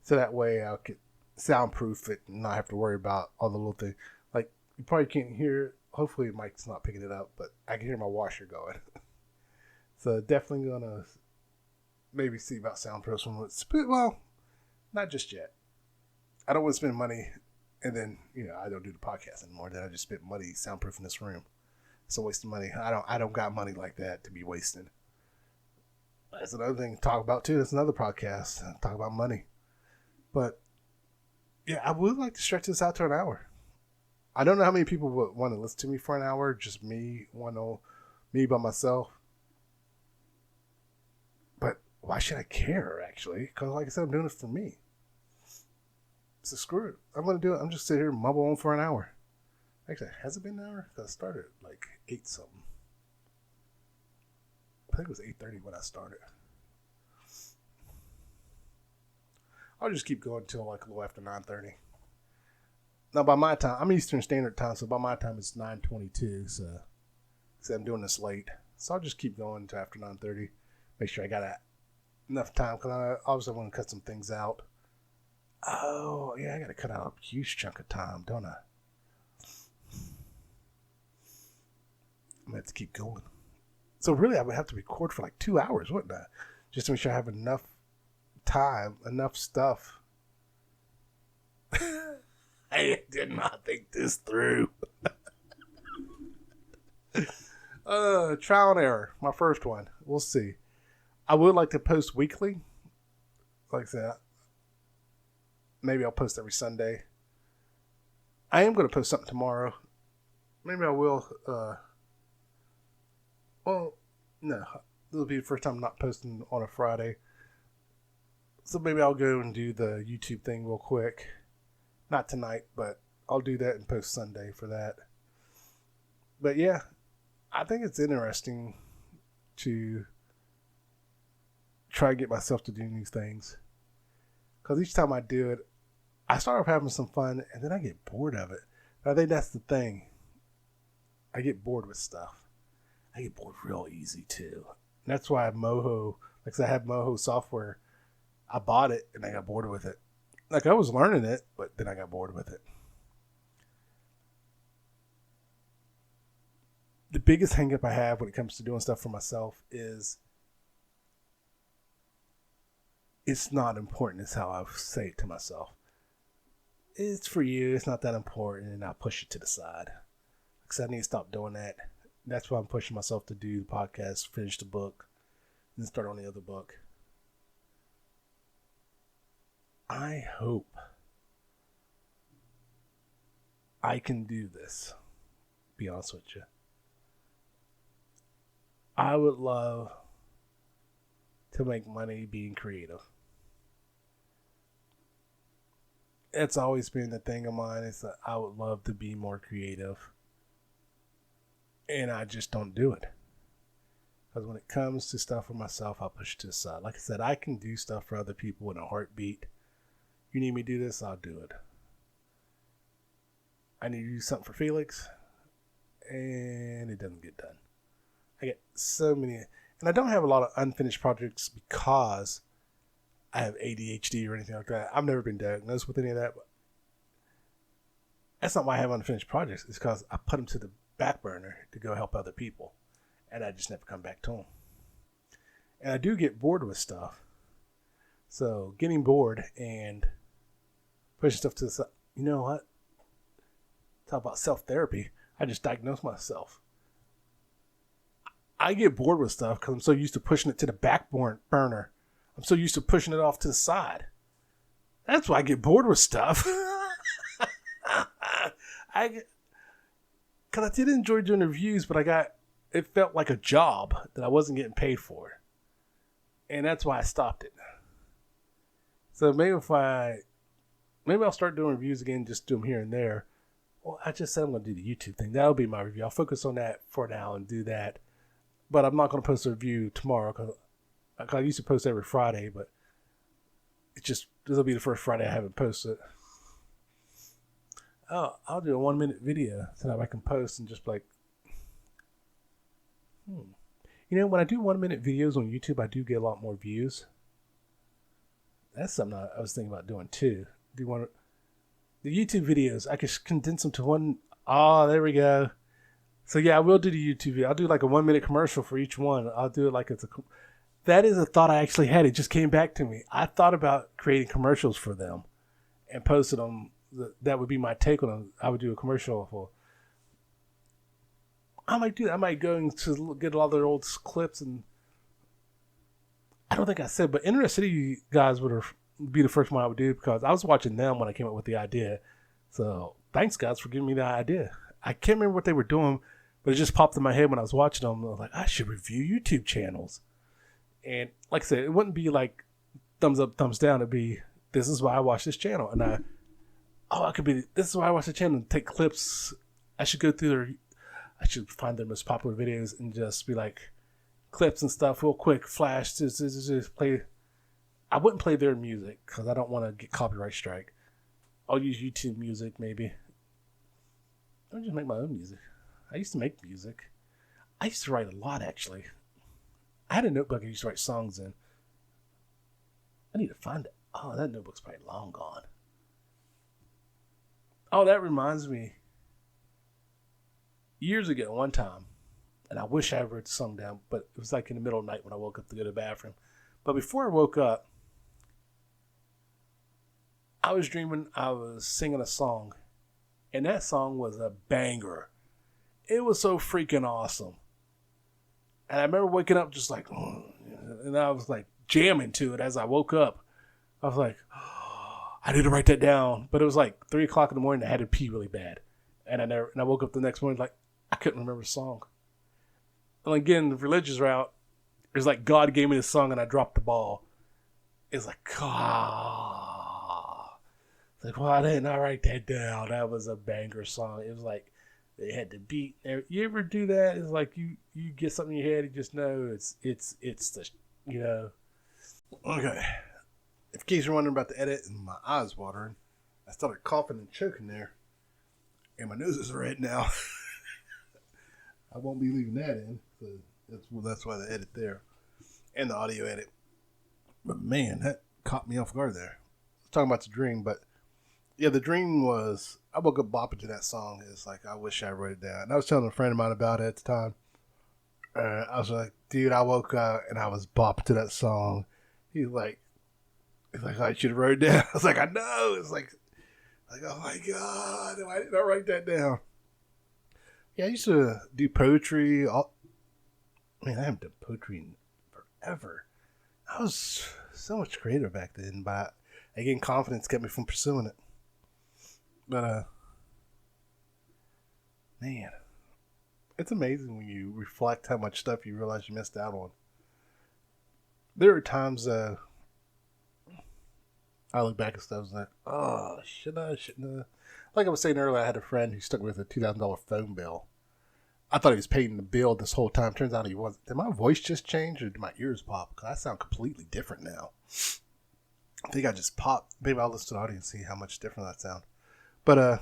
S1: So that way I could soundproof it and not have to worry about all the little things. Like, you probably can't hear, hopefully Mike's not picking it up, but I can hear my washer going. So definitely going to maybe see about soundproofing. Well, not just yet. I don't want to spend money and then, I don't do the podcast anymore. Then I just spent money soundproofing this room. It's a waste of money. I don't got money like that to be wasting. That's another thing to talk about too. That's another podcast. Talk about money. But yeah, I would like to stretch this out to an hour. I don't know how many people would want to listen to me for an hour. Just me by myself. But why should I care, actually? Because like I said, I'm doing it for me. So screw it. I'm going to do it. I'm just sitting here and mumble on for an hour. Actually, has it been an hour? Because I started at like 8 something. I think it was 8:30 when I started. I'll just keep going until like a little after 9:30. Now by my time, I'm Eastern Standard Time, so by my time it's 9:22. So So I'm doing this late. So I'll just keep going until after 9:30. Make sure I got enough time because I obviously want to cut some things out. Oh, yeah, I got to cut out a huge chunk of time, don't I? I'm going to have to keep going. So really, I would have to record for like 2 hours, wouldn't I? Just to make sure I have enough time, enough stuff. I did not think this through. Trial and error. My first one. We'll see. I would like to post weekly. Like I said, maybe I'll post every Sunday. I am going to post something tomorrow. Maybe I will. Well, no. This will be the first time I'm not posting on a Friday. So maybe I'll go and do the YouTube thing real quick. Not tonight, but I'll do that and post Sunday for that. But yeah, I think it's interesting to try to get myself to do new things. Because each time I do it, I start off having some fun and then I get bored of it. I think that's the thing. I get bored with stuff. I get bored real easy too. And that's why Moho, like I said, I have Moho software. I bought it and I got bored with it. Like I was learning it, but then I got bored with it. The biggest hang up I have when it comes to doing stuff for myself is it's not important is how I say it to myself. It's for you, it's not that important, and I push it to the side. Because I need to stop doing that. That's why I'm pushing myself to do the podcast, finish the book, and start on the other book. I hope I can do this. Be honest with you. I would love to make money being creative. It's always been the thing of mine is that I would love to be more creative. And I just don't do it. Because when it comes to stuff for myself, I'll push it to the side. Like I said, I can do stuff for other people in a heartbeat. You need me to do this, I'll do it. I need to do something for Felix, and it doesn't get done. I get so many, and I don't have a lot of unfinished projects because I have ADHD or anything like that. I've never been diagnosed with any of that. But that's not why I have unfinished projects. It's because I put them to the back burner to go help other people, and I just never come back to them. And I do get bored with stuff. So getting bored and pushing stuff to the side. You know what? Talk about self-therapy. I just diagnosed myself. I get bored with stuff because I'm so used to pushing it to the back burner. I'm so used to pushing it off to the side. That's why I get bored with stuff. Because I did enjoy doing reviews, but it felt like a job that I wasn't getting paid for. And that's why I stopped it. So maybe I'll start doing reviews again, just do them here and there. Well, I just said I'm going to do the YouTube thing. That'll be my review. I'll focus on that for now and do that. But I'm not going to post a review tomorrow because I used to post every Friday, but this will be the first Friday I haven't posted. Oh, I'll do a 1-minute video so that I can post and just like, You know, when I do 1-minute videos on YouTube, I do get a lot more views. That's something I was thinking about doing too. The YouTube videos, I could condense them to one. Oh, there we go. So yeah, I will do the YouTube video. I'll do like a 1-minute commercial for each one. I'll do it like that is a thought I actually had. It just came back to me. I thought about creating commercials for them and posted them. That would be my take on them. I would do a commercial for. I might do that. I might go to get a lot of their old clips, and I don't think I said, but Internet City guys would be the first one I would do because I was watching them when I came up with the idea. So thanks guys for giving me the idea. I can't remember what they were doing, but it just popped in my head when I was watching them. I was like, I should review YouTube channels. And like I said, it wouldn't be like thumbs up, thumbs down. It'd be, this is why I watch this channel. And this is why I watch the channel and take clips. I should go through I should find their most popular videos and just be like clips and stuff real quick, flash, just play. I wouldn't play their music because I don't want to get copyright strike. I'll use YouTube music maybe. I'll just make my own music. I used to make music. I used to write a lot, actually. I had a notebook I used to write songs in. I need to find it. Oh, that notebook's probably long gone. Oh, that reminds me. Years ago, one time, and I wish I wrote the song down, but it was like in the middle of the night when I woke up to go to the bathroom. But before I woke up, I was dreaming I was singing a song, and that song was a banger. It was so freaking awesome. And I remember waking up just like, and I was like jamming to it as I woke up. I was like, I need to write that down. But it was like 3 o'clock in the morning. I had to pee really bad. And I woke up the next morning like, I couldn't remember the song. And again, the religious route, it was like God gave me this song and I dropped the ball. It's like, It's like, why didn't I write that down? That was a banger song. It was like, they had the beat. You ever do that? It's like you get something in your head, you just know it's the, you know. Okay. If in case you're wondering about the edit and my eyes watering, I started coughing and choking there. And my nose is red now. I won't be leaving that in. So that's why the edit there. And the audio edit. But man, that caught me off guard there. I was talking about the dream, but yeah, the dream was, I woke up bopping to that song. It's like, I wish I wrote it down. And I was telling a friend of mine about it at the time. I was like, dude, I woke up and I was bopping to that song. He's like, I should have wrote it down. I was like, I know. It's like, oh my God, why didn't I write that down? Yeah, I used to do poetry. I haven't done poetry in forever. I was so much creative back then, but again, confidence kept me from pursuing it. But, man, it's amazing when you reflect how much stuff you realize you missed out on. There are times I look back at stuff and like, oh, shouldn't have. Like I was saying earlier, I had a friend who stuck with a $2,000 phone bill. I thought he was paying the bill this whole time. Turns out he wasn't. Did my voice just change or did my ears pop? Because I sound completely different now. I think I just popped. Maybe I'll listen to the audio and see how much different that sound. But,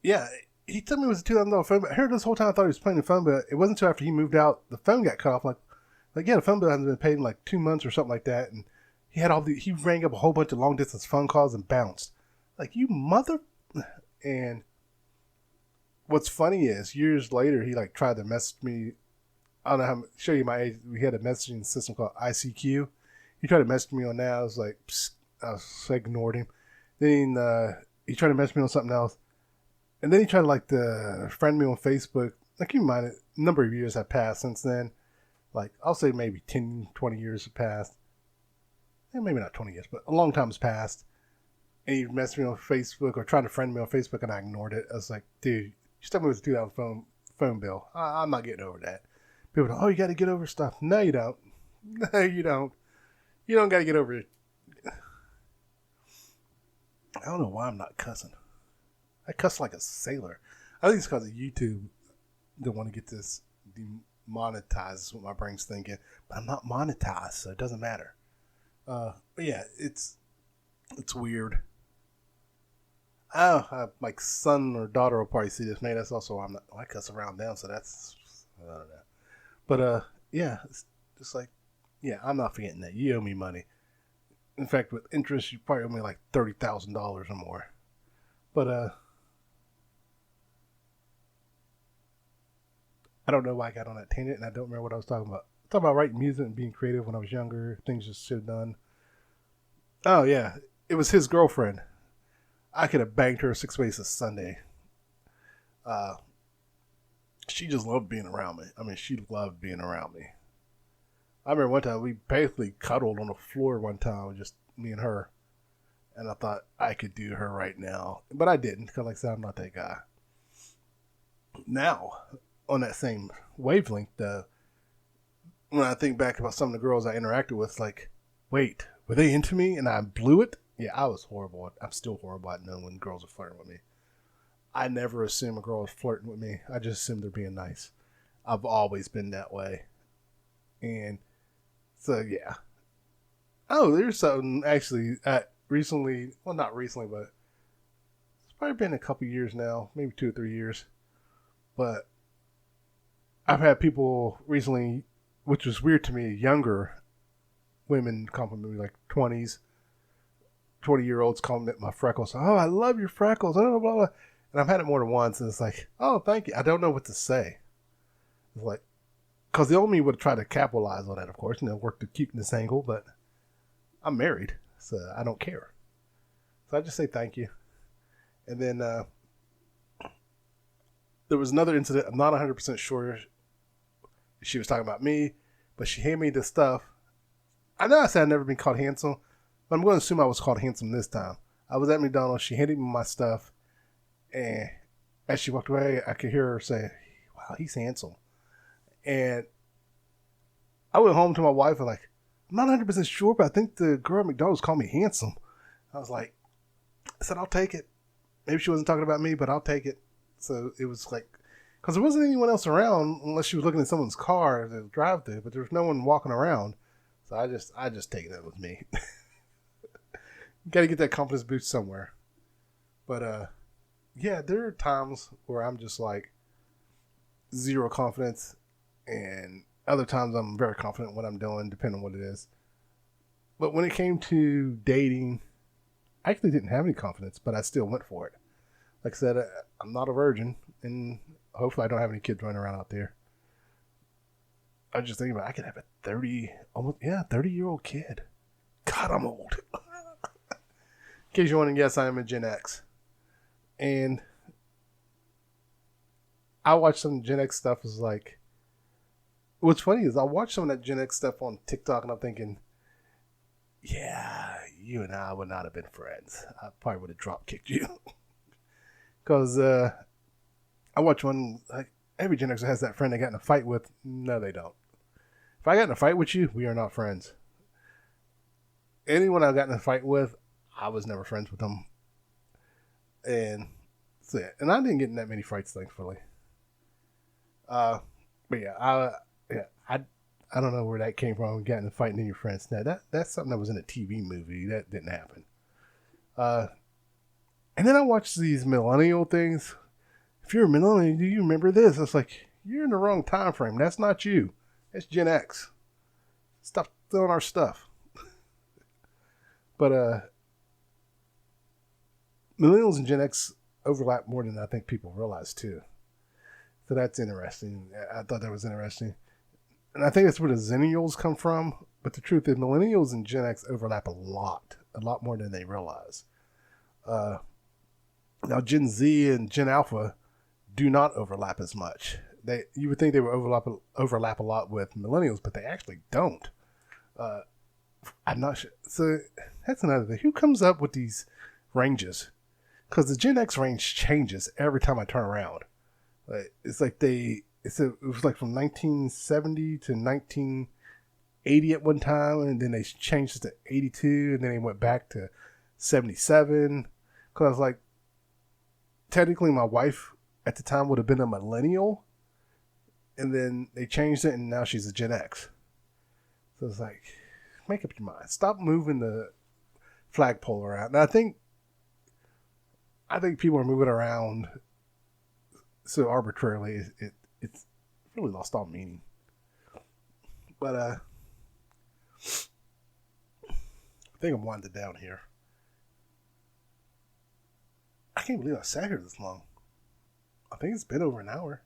S1: yeah, he told me it was a $2,000 phone bill. I heard this whole time I thought he was paying the phone bill. It wasn't until after he moved out, the phone got cut off. Like yeah, the phone bill hasn't been paid in like 2 months or something like that. And he rang up a whole bunch of long distance phone calls and bounced. Like, you mother. And what's funny is years later, he like tried to message me. I don't know how to show you my age. We had a messaging system called ICQ. He tried to message me on that. I was like, psst. I ignored him. Then he tried to message me on something else. And then he tried to friend me on Facebook. Like, keep in mind, a number of years have passed since then. Like, I'll say maybe 10, 20 years have passed. Maybe not 20 years, but a long time has passed. And he messaged me on Facebook or tried to friend me on Facebook, and I ignored it. I was like, dude, you stuck me with a $2,000 phone bill. I'm not getting over that. People go, oh, you got to get over stuff. No, you don't. No, you don't. You don't got to get over it. I don't know why I'm not cussing. I cuss like a sailor. I think it's because of YouTube. Don't want to get this demonetized, is what my brain's thinking. But I'm not monetized, so it doesn't matter. But yeah, it's weird. Oh, my son or daughter will probably see this. Man, that's also why I cuss around them, so that's, I don't know. But yeah, it's just like, yeah, I'm not forgetting that. You owe me money. In fact, with interest, you probably owe me like $30,000 or more. But I don't know why I got on that tangent, and I don't remember what I was talking about. I talking about writing music and being creative when I was younger. Things just should have done. Oh yeah, it was his girlfriend. I could have banged her 6 ways a Sunday. She just loved being around me. I mean, she loved being around me. I remember one time we basically cuddled on the floor one time, just me and her. And I thought I could do her right now. But I didn't, because like I said, I'm not that guy. Now, on that same wavelength, though, when I think back about some of the girls I interacted with, like, wait, were they into me and I blew it? Yeah, I was horrible. I'm still horrible at knowing when girls are flirting with me. I never assume a girl is flirting with me. I just assume they're being nice. I've always been that way. And so, yeah. Oh, there's something actually recently, well, not recently, but it's probably been a couple years now, maybe 2 or 3 years. But I've had people recently, which was weird to me, younger women compliment me, like 20-year-olds compliment my freckles. Oh, I love your freckles. Blah, blah, blah. And I've had it more than once, and it's like, oh, thank you. I don't know what to say. It's like, because the old me would try to capitalize on that, of course, work to keep this angle, but I'm married, so I don't care. So I just say thank you. And then there was another incident. I'm not 100% sure she was talking about me, but she handed me this stuff. I know I said I'd never been called handsome, but I'm going to assume I was called handsome this time. I was at McDonald's. She handed me my stuff, and as she walked away, I could hear her say, wow, he's handsome. And I went home to my wife and like, I'm not 100% sure, but I think the girl at McDonald's called me handsome. I was like, I said, I'll take it. Maybe she wasn't talking about me, but I'll take it. So it was like, because there wasn't anyone else around unless she was looking at someone's car to drive through, but there was no one walking around. So I just take that with me. Got to get that confidence boost somewhere. But yeah, there are times where I'm just like zero confidence, and other times I'm very confident in what I'm doing, depending on what it is. But when it came to dating, I actually didn't have any confidence, but I still went for it. Like I said, I'm not a virgin, and hopefully I don't have any kids running around out there. I was just thinking about, I could have a 30-year-old kid. God, I'm old. In case you're wondering, yes, I am a Gen X. And I watched some Gen X stuff. Was like, what's funny is I watched some of that Gen X stuff on TikTok, and I'm thinking, yeah, you and I would not have been friends. I probably would have drop kicked you. Because I watch one, like, every Gen Xer has that friend they got in a fight with. No, they don't. If I got in a fight with you, we are not friends. Anyone I got in a fight with, I was never friends with them. And so, yeah. And I didn't get in that many fights, thankfully. But yeah, I don't know where that came from, getting a fighting in your friends. Now, that's something that was in a TV movie. That didn't happen. And then I watched these millennial things. If you're a millennial, do you remember this? I was like, you're in the wrong time frame. That's not you. That's Gen X. Stop stealing our stuff. But millennials and Gen X overlap more than I think people realize too. So that's interesting. I thought that was interesting. And I think that's where the Zennials come from. But the truth is, millennials and Gen X overlap a lot more than they realize. Now, Gen Z and Gen Alpha do not overlap as much. You would think they would overlap a lot with millennials, but they actually don't. I'm not sure. So that's another thing. Who comes up with these ranges? Because the Gen X range changes every time I turn around. It's like it was like from 1970 to 1980 at one time, and then they changed it to 82, and then they went back to 77. Because I was like, technically my wife at the time would have been a millennial, and then they changed it, and now she's a Gen X. So it's like, make up your mind. Stop moving the flagpole around. Now I think people are moving around so arbitrarily. It's really lost all meaning. But I think I'm winding down here. I can't believe I sat here this long. I think it's been over an hour.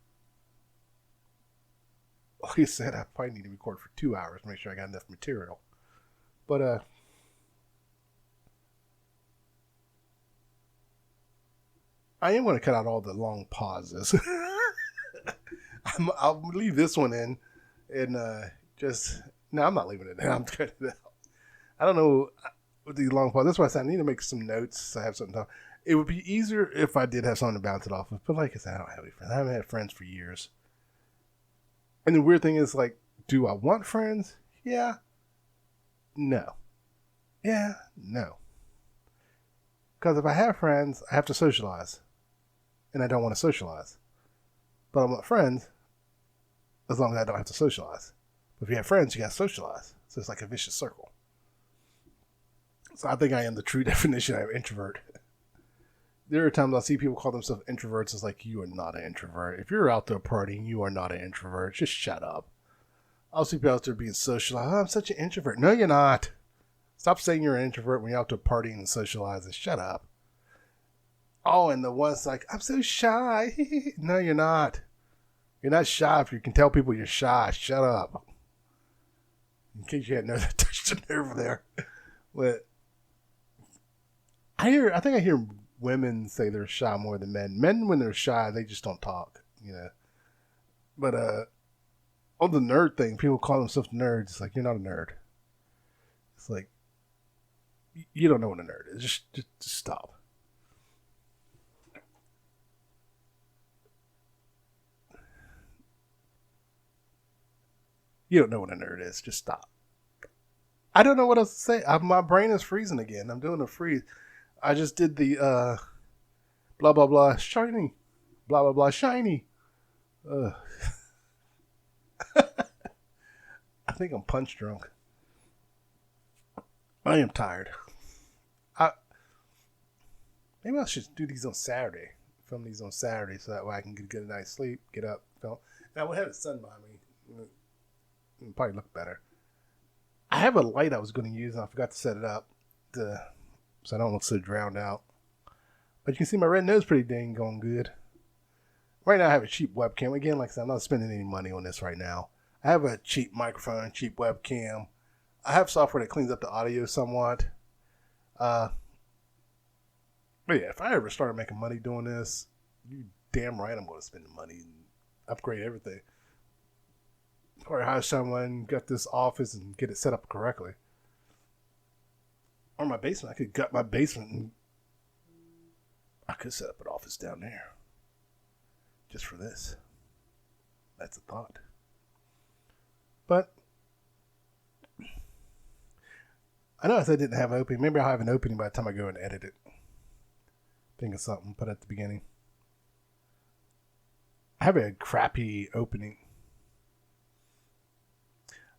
S1: Like I said, I probably need to record for 2 hours to make sure I got enough material. But I am going to cut out all the long pauses. I'll leave this one in, and no, I'm not leaving it in. I'm cutting it out. I don't know with these long pauses. That's why I said I need to make some notes so I have something to talk. It would be easier if I did have something to bounce it off of. But like I said, I don't have any friends. I haven't had friends for years. And the weird thing is, like, do I want friends? Yeah. No. Yeah. No. Because if I have friends, I have to socialize. And I don't want to socialize. But I want friends as long as I don't have to socialize. But if you have friends, you got to socialize. So it's like a vicious circle. So I think I am the true definition of introvert. there are times I see people call themselves introverts. It's like, you are not an introvert. If you're out there partying, you are not an introvert. Just shut up. I'll see people out there being social. Oh, I'm such an introvert. No, you're not. Stop saying you're an introvert when you're out there partying and socializing. Shut up. Oh, and the one's like, I'm so shy. No, you're not. You're not shy if you can tell people you're shy. Shut up. In case you hadn't noticed, I touched a nerve there. But I think I hear women say they're shy more than men. Men, when they're shy, they just don't talk, you know. But on the nerd thing, people call themselves nerds. It's like, you're not a nerd. It's like, you don't know what a nerd is. Just stop. You don't know what a nerd is. Just stop. I don't know what else to say. My brain is freezing again. I'm doing a freeze. I just did the blah, blah, blah, shiny. Blah, blah, blah, shiny. I think I'm punch drunk. I am tired. Maybe I should do these on Saturday. Film these on Saturday so that way I can get a good night's sleep, get up, film. And I would have the sun behind me. It'd probably look better. I have a light I was going to use and I forgot to set it up so I don't look so drowned out. But you can see my red nose pretty dang going good. Right now I have a cheap webcam. Again, like I said, I'm not spending any money on this right now. I have a cheap microphone, cheap webcam. I have software that cleans up the audio somewhat. But yeah, if I ever started making money doing this, you damn right I'm going to spend the money and upgrade everything. Or hire someone, get this office and get it set up correctly. Or my basement. I could gut my basement and I could set up an office down there. Just for this. That's a thought. But I know I said I didn't have an opening. Maybe I'll have an opening by the time I go and edit it. Think of something, put at the beginning. I have a crappy opening.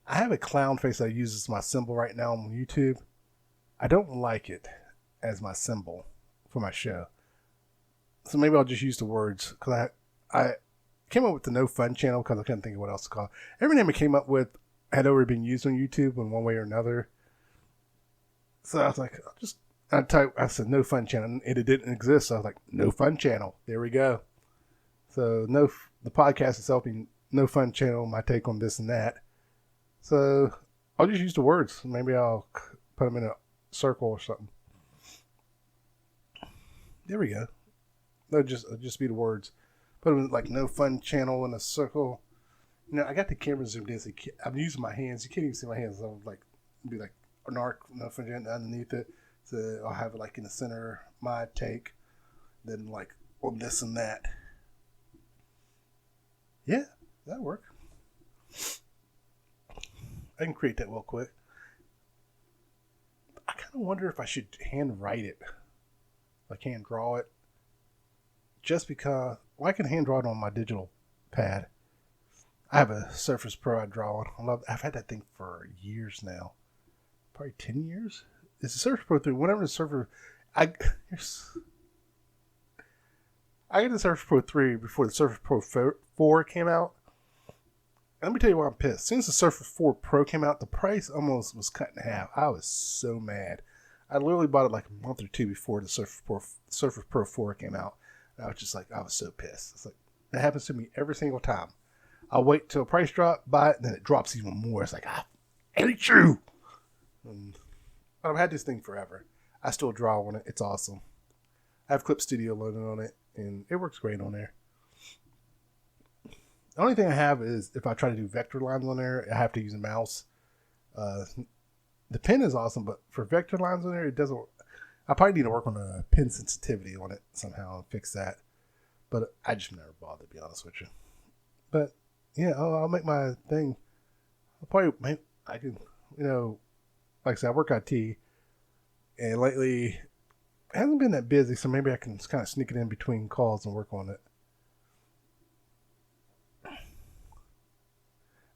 S1: I have a clown face I use as my symbol right now on YouTube. I don't like it as my symbol for my show. So maybe I'll just use the words. Because I came up with the No Fun channel because I couldn't think of what else to call it. Every name I came up with had already been used on YouTube in one way or another. So I was like, I said No Fun channel. And it didn't exist. So I was like, No Fun channel. There we go. So the podcast itself being No Fun channel, my take on this and that. So I'll just use the words. Maybe I'll put them in a circle or something. There we go. They'll just be the words. Put them in like No Fun channel in a circle. You know, I got the camera zoomed in. So I'm using my hands. You can't even see my hands. So I'll be like an arc, No Fun channel underneath it. So I'll have it like in the center, my take. Then like on this and that. Yeah, that'll work. I can create that real quick. I kind of wonder if I should hand write it. Like hand draw it. Just because, well, I can hand draw it on my digital pad. I have a Surface Pro I draw on. I've had that thing for years now. Probably 10 years? It's a Surface Pro 3. Whenever the Surface... I got the Surface Pro 3 before the Surface Pro 4 came out. Let me tell you why I'm pissed. Since the Surface 4 Pro came out, the price almost was cut in half. I was so mad. I literally bought it like a month or two before the Surface Pro 4 came out. And I was just like, I was so pissed. It's like, that happens to me every single time. I'll wait till a price drop, buy it, and then it drops even more. It's like, I hate you. I've had this thing forever. I still draw on it. It's awesome. I have Clip Studio loaded on it, and it works great on there. The only thing I have is if I try to do vector lines on there, I have to use a mouse. The pen is awesome, but for vector lines on there, it doesn't. I probably need to work on the pen sensitivity on it somehow and fix that. But I just never bothered, to be honest with you. But yeah, I'll make my thing. I can, like I said, I work IT, and lately it hasn't been that busy, so maybe I can kind of sneak it in between calls and work on it.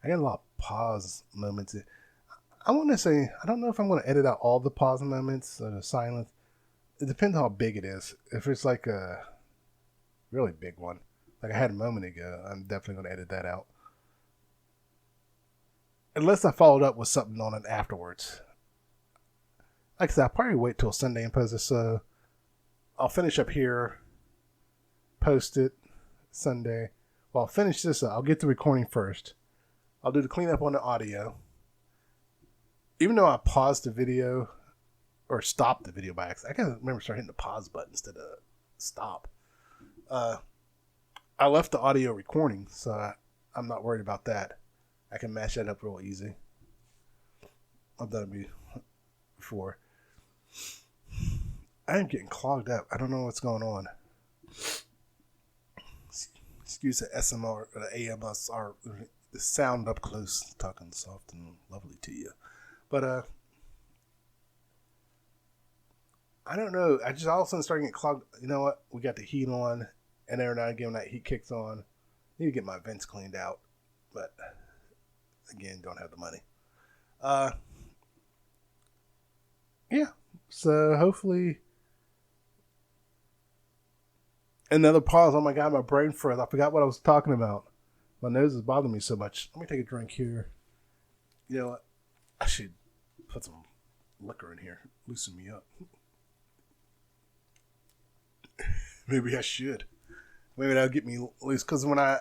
S1: I got a lot of pause moments. I want to say, I don't know if I'm going to edit out all the pause moments or the silence. it depends how big it is. If it's like a really big one, like I had a moment ago, I'm definitely going to edit that out. Unless I followed up with something on it afterwards. Like I said, I'll probably wait till Sunday and post it. So I'll finish up here, post it Sunday. Well, I'll finish this up. I'll get the recording first. I'll do the cleanup on the audio. Even though I paused the video or stopped the video by accident, I can't remember starting hitting the pause button instead of stop. I left the audio recording, so I'm not worried about that. I can match that up real easy. I've done it before. I am getting clogged up. I don't know what's going on. Excuse the SMR or the AMSR, the sound up close, talking soft and lovely to you. But I don't know. I just all of a sudden started getting clogged. You know what? We got the heat on, and every now and again when that heat kicks on, I need to get my vents cleaned out. But again, don't have the money. Yeah. So hopefully, another pause. Oh my God, my brain froze. I forgot what I was talking about. My nose is bothering me so much. Let me take a drink here. You know what? I should put some liquor in here. Loosen me up. Maybe I should. Maybe that'll get me loose. Because when I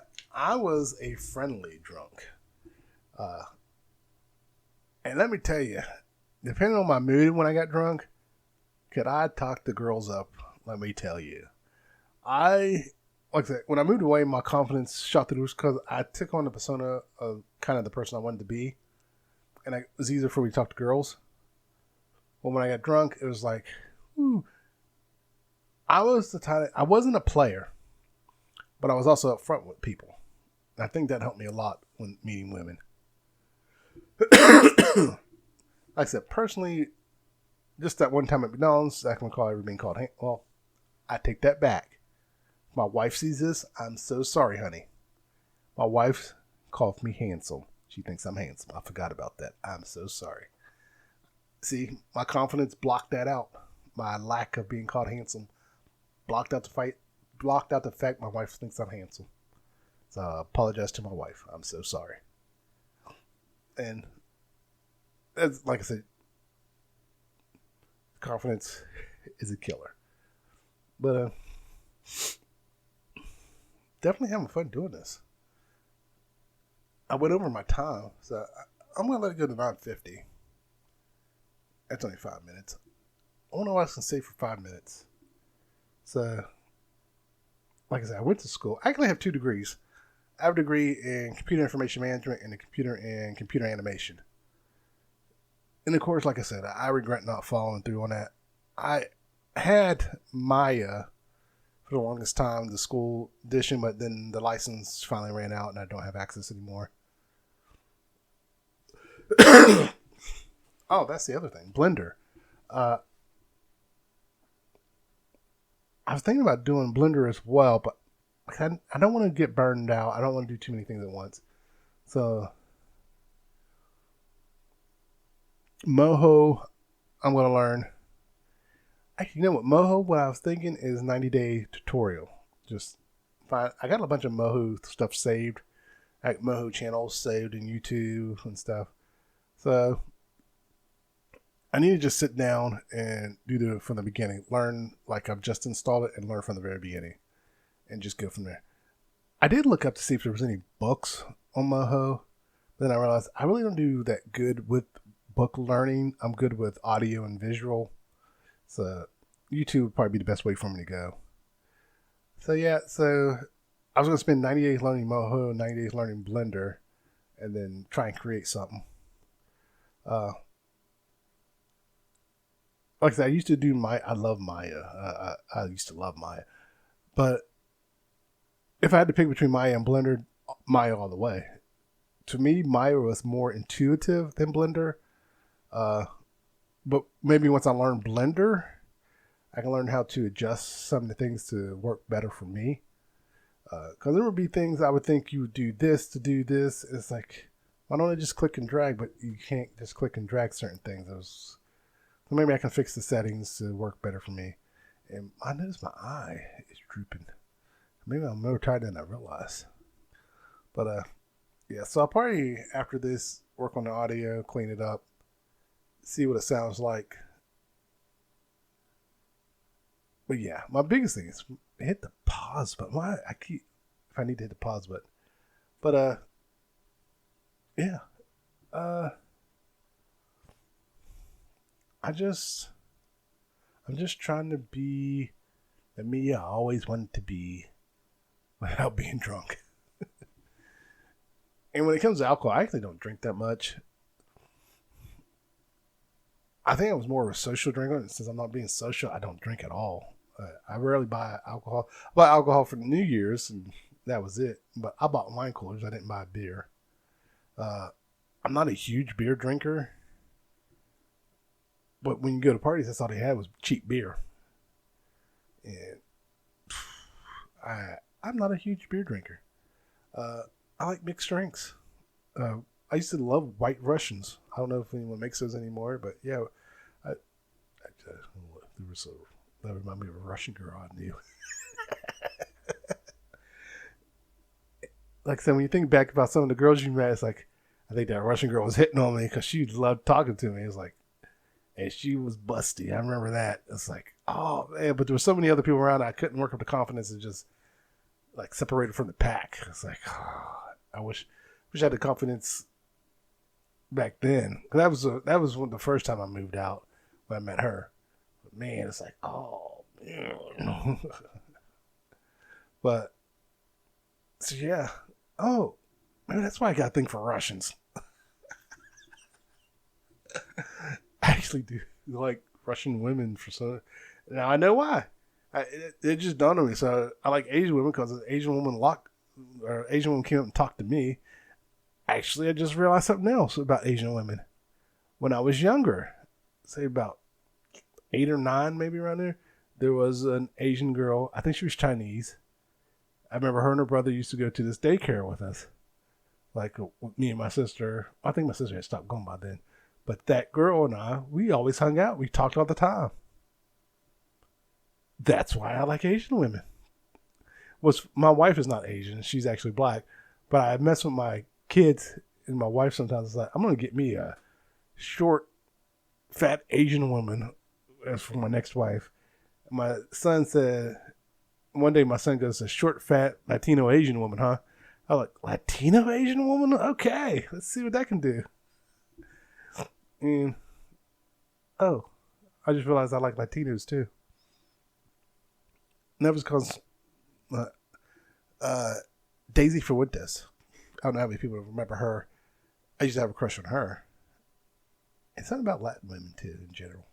S1: was a friendly drunk. And let me tell you, depending on my mood when I got drunk, could I talk the girls up? Let me tell you. Like I said, when I moved away, my confidence shot through the roof because I took on the persona of kind of the person I wanted to be. And it was easier for me to talk to girls. But when I got drunk, it was like, ooh. I wasn't a player, but I was also up front with people. And I think that helped me a lot when meeting women. Like I said, personally, just that one time at McDonald's, I can recall ever being called, well, I take that back. If my wife sees this, I'm so sorry, honey. My wife called me handsome. She thinks I'm handsome. I forgot about that. I'm so sorry. See, my confidence blocked that out. My lack of being called handsome blocked out the fact my wife thinks I'm handsome. So I apologize to my wife. I'm so sorry. And as, like I said, confidence is a killer. But definitely having fun doing this. I went over my time, so I'm going to let it go to 9:50. That's only 5 minutes. I don't know what I can say for 5 minutes. So, like I said, I went to school. I actually have 2 degrees. I have a degree in computer information management and a computer in computer animation. And of course, like I said, I regret not following through on that. I had Maya for the longest time, the school edition, but then the license finally ran out and I don't have access anymore. Oh, that's the other thing. Blender. I was thinking about doing Blender as well, but I don't want to get burned out. I don't want to do too many things at once. So, Moho, I'm going to learn. Actually, you know what? Moho, what I was thinking is 90-day tutorial. Just find. I got a bunch of Moho stuff saved. Like Moho channels saved in YouTube and stuff. So, I need to just sit down and do it from the beginning. Learn like I've just installed it and learn from the very beginning. And just go from there. I did look up to see if there was any books on Moho. But then I realized I really don't do that good with book learning. I'm good with audio and visual. So YouTube would probably be the best way for me to go. So yeah, so I was going to spend 90 days learning Moho, 90 days learning Blender, and then try and create something. Like I said, I used to do Maya. I love Maya. I used to love Maya. But if I had to pick between Maya and Blender, Maya all the way. To me, Maya was more intuitive than Blender. But maybe once I learn Blender, I can learn how to adjust some of the things to work better for me. Because there would be things I would think you would do this to do this. It's like, why don't I just click and drag? But you can't just click and drag certain things. So maybe I can fix the settings to work better for me. And I noticed my eye is drooping. Maybe I'm more tired than I realize. But yeah, so I'll probably after this work on the audio, clean it up, see what it sounds like. But yeah, my biggest thing is hit the pause button. Why I keep if I need to hit the pause button. But yeah. I'm just trying to be the me I always wanted to be without being drunk. And when it comes to alcohol, I actually don't drink that much. I think I was more of a social drinker, and since I'm not being social, I don't drink at all. I rarely buy alcohol. I bought alcohol for New Year's, and that was it. But I bought wine coolers. I didn't buy beer. I'm not a huge beer drinker. But when you go to parties, that's all they had was cheap beer. And I'm not a huge beer drinker. I like mixed drinks. I used to love White Russians. I don't know if anyone makes those anymore, but yeah, that reminded me of a Russian girl I knew. Like I said, when you think back about some of the girls you met, it's like, I think that Russian girl was hitting on me because she loved talking to me. It's like, and she was busty. I remember that. It's like, oh man, but there were so many other people around. I couldn't work up the confidence and just like separated from the pack. It's like, oh, I wish I had the confidence back then. Cause that was the first time I moved out when I met her. But man, it's like, oh man. But so yeah. Oh, maybe that's why I got a thing for Russians. I actually do like Russian women for some. Now I know why. It just dawned on me. So I like Asian women because an Asian woman came up and talked to me. Actually, I just realized something else about Asian women. When I was younger, say about 8 or 9, maybe around there was an Asian girl. I think she was Chinese. I remember her and her brother used to go to this daycare with us. Like me and my sister. I think my sister had stopped going by then. But that girl and we always hung out. We talked all the time. That's why I like Asian women. My wife is not Asian. She's actually black. But I mess with my kids and my wife sometimes. It's like, I'm going to get me a short, fat Asian woman as for my next wife. My son said, one day my son goes, a short, fat Latino Asian woman, huh? I'm like, Latino Asian woman? Okay, let's see what that can do. And, I just realized I like Latinos too. And that was because Daisy Fuentes. I don't know how many people remember her. I used to have a crush on her. It's something about Latin women too in general.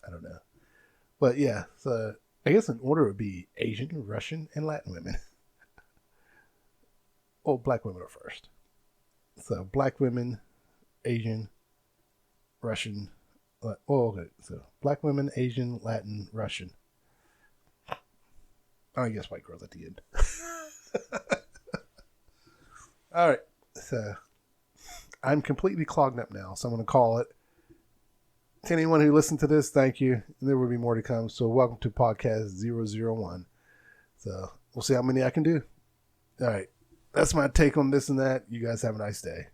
S1: I don't know. But yeah, so I guess in order it would be Asian, Russian, and Latin women. Well, black women are first. So black women, Asian, Russian. Okay. So black women, Asian, Latin, Russian. I guess white girls at the end. All right. So I'm completely clogged up now. So I'm going to call it. To anyone who listened to this, thank you. There will be more to come. So welcome to podcast 001. So we'll see how many I can do. All right. That's my take on this and that. You guys have a nice day.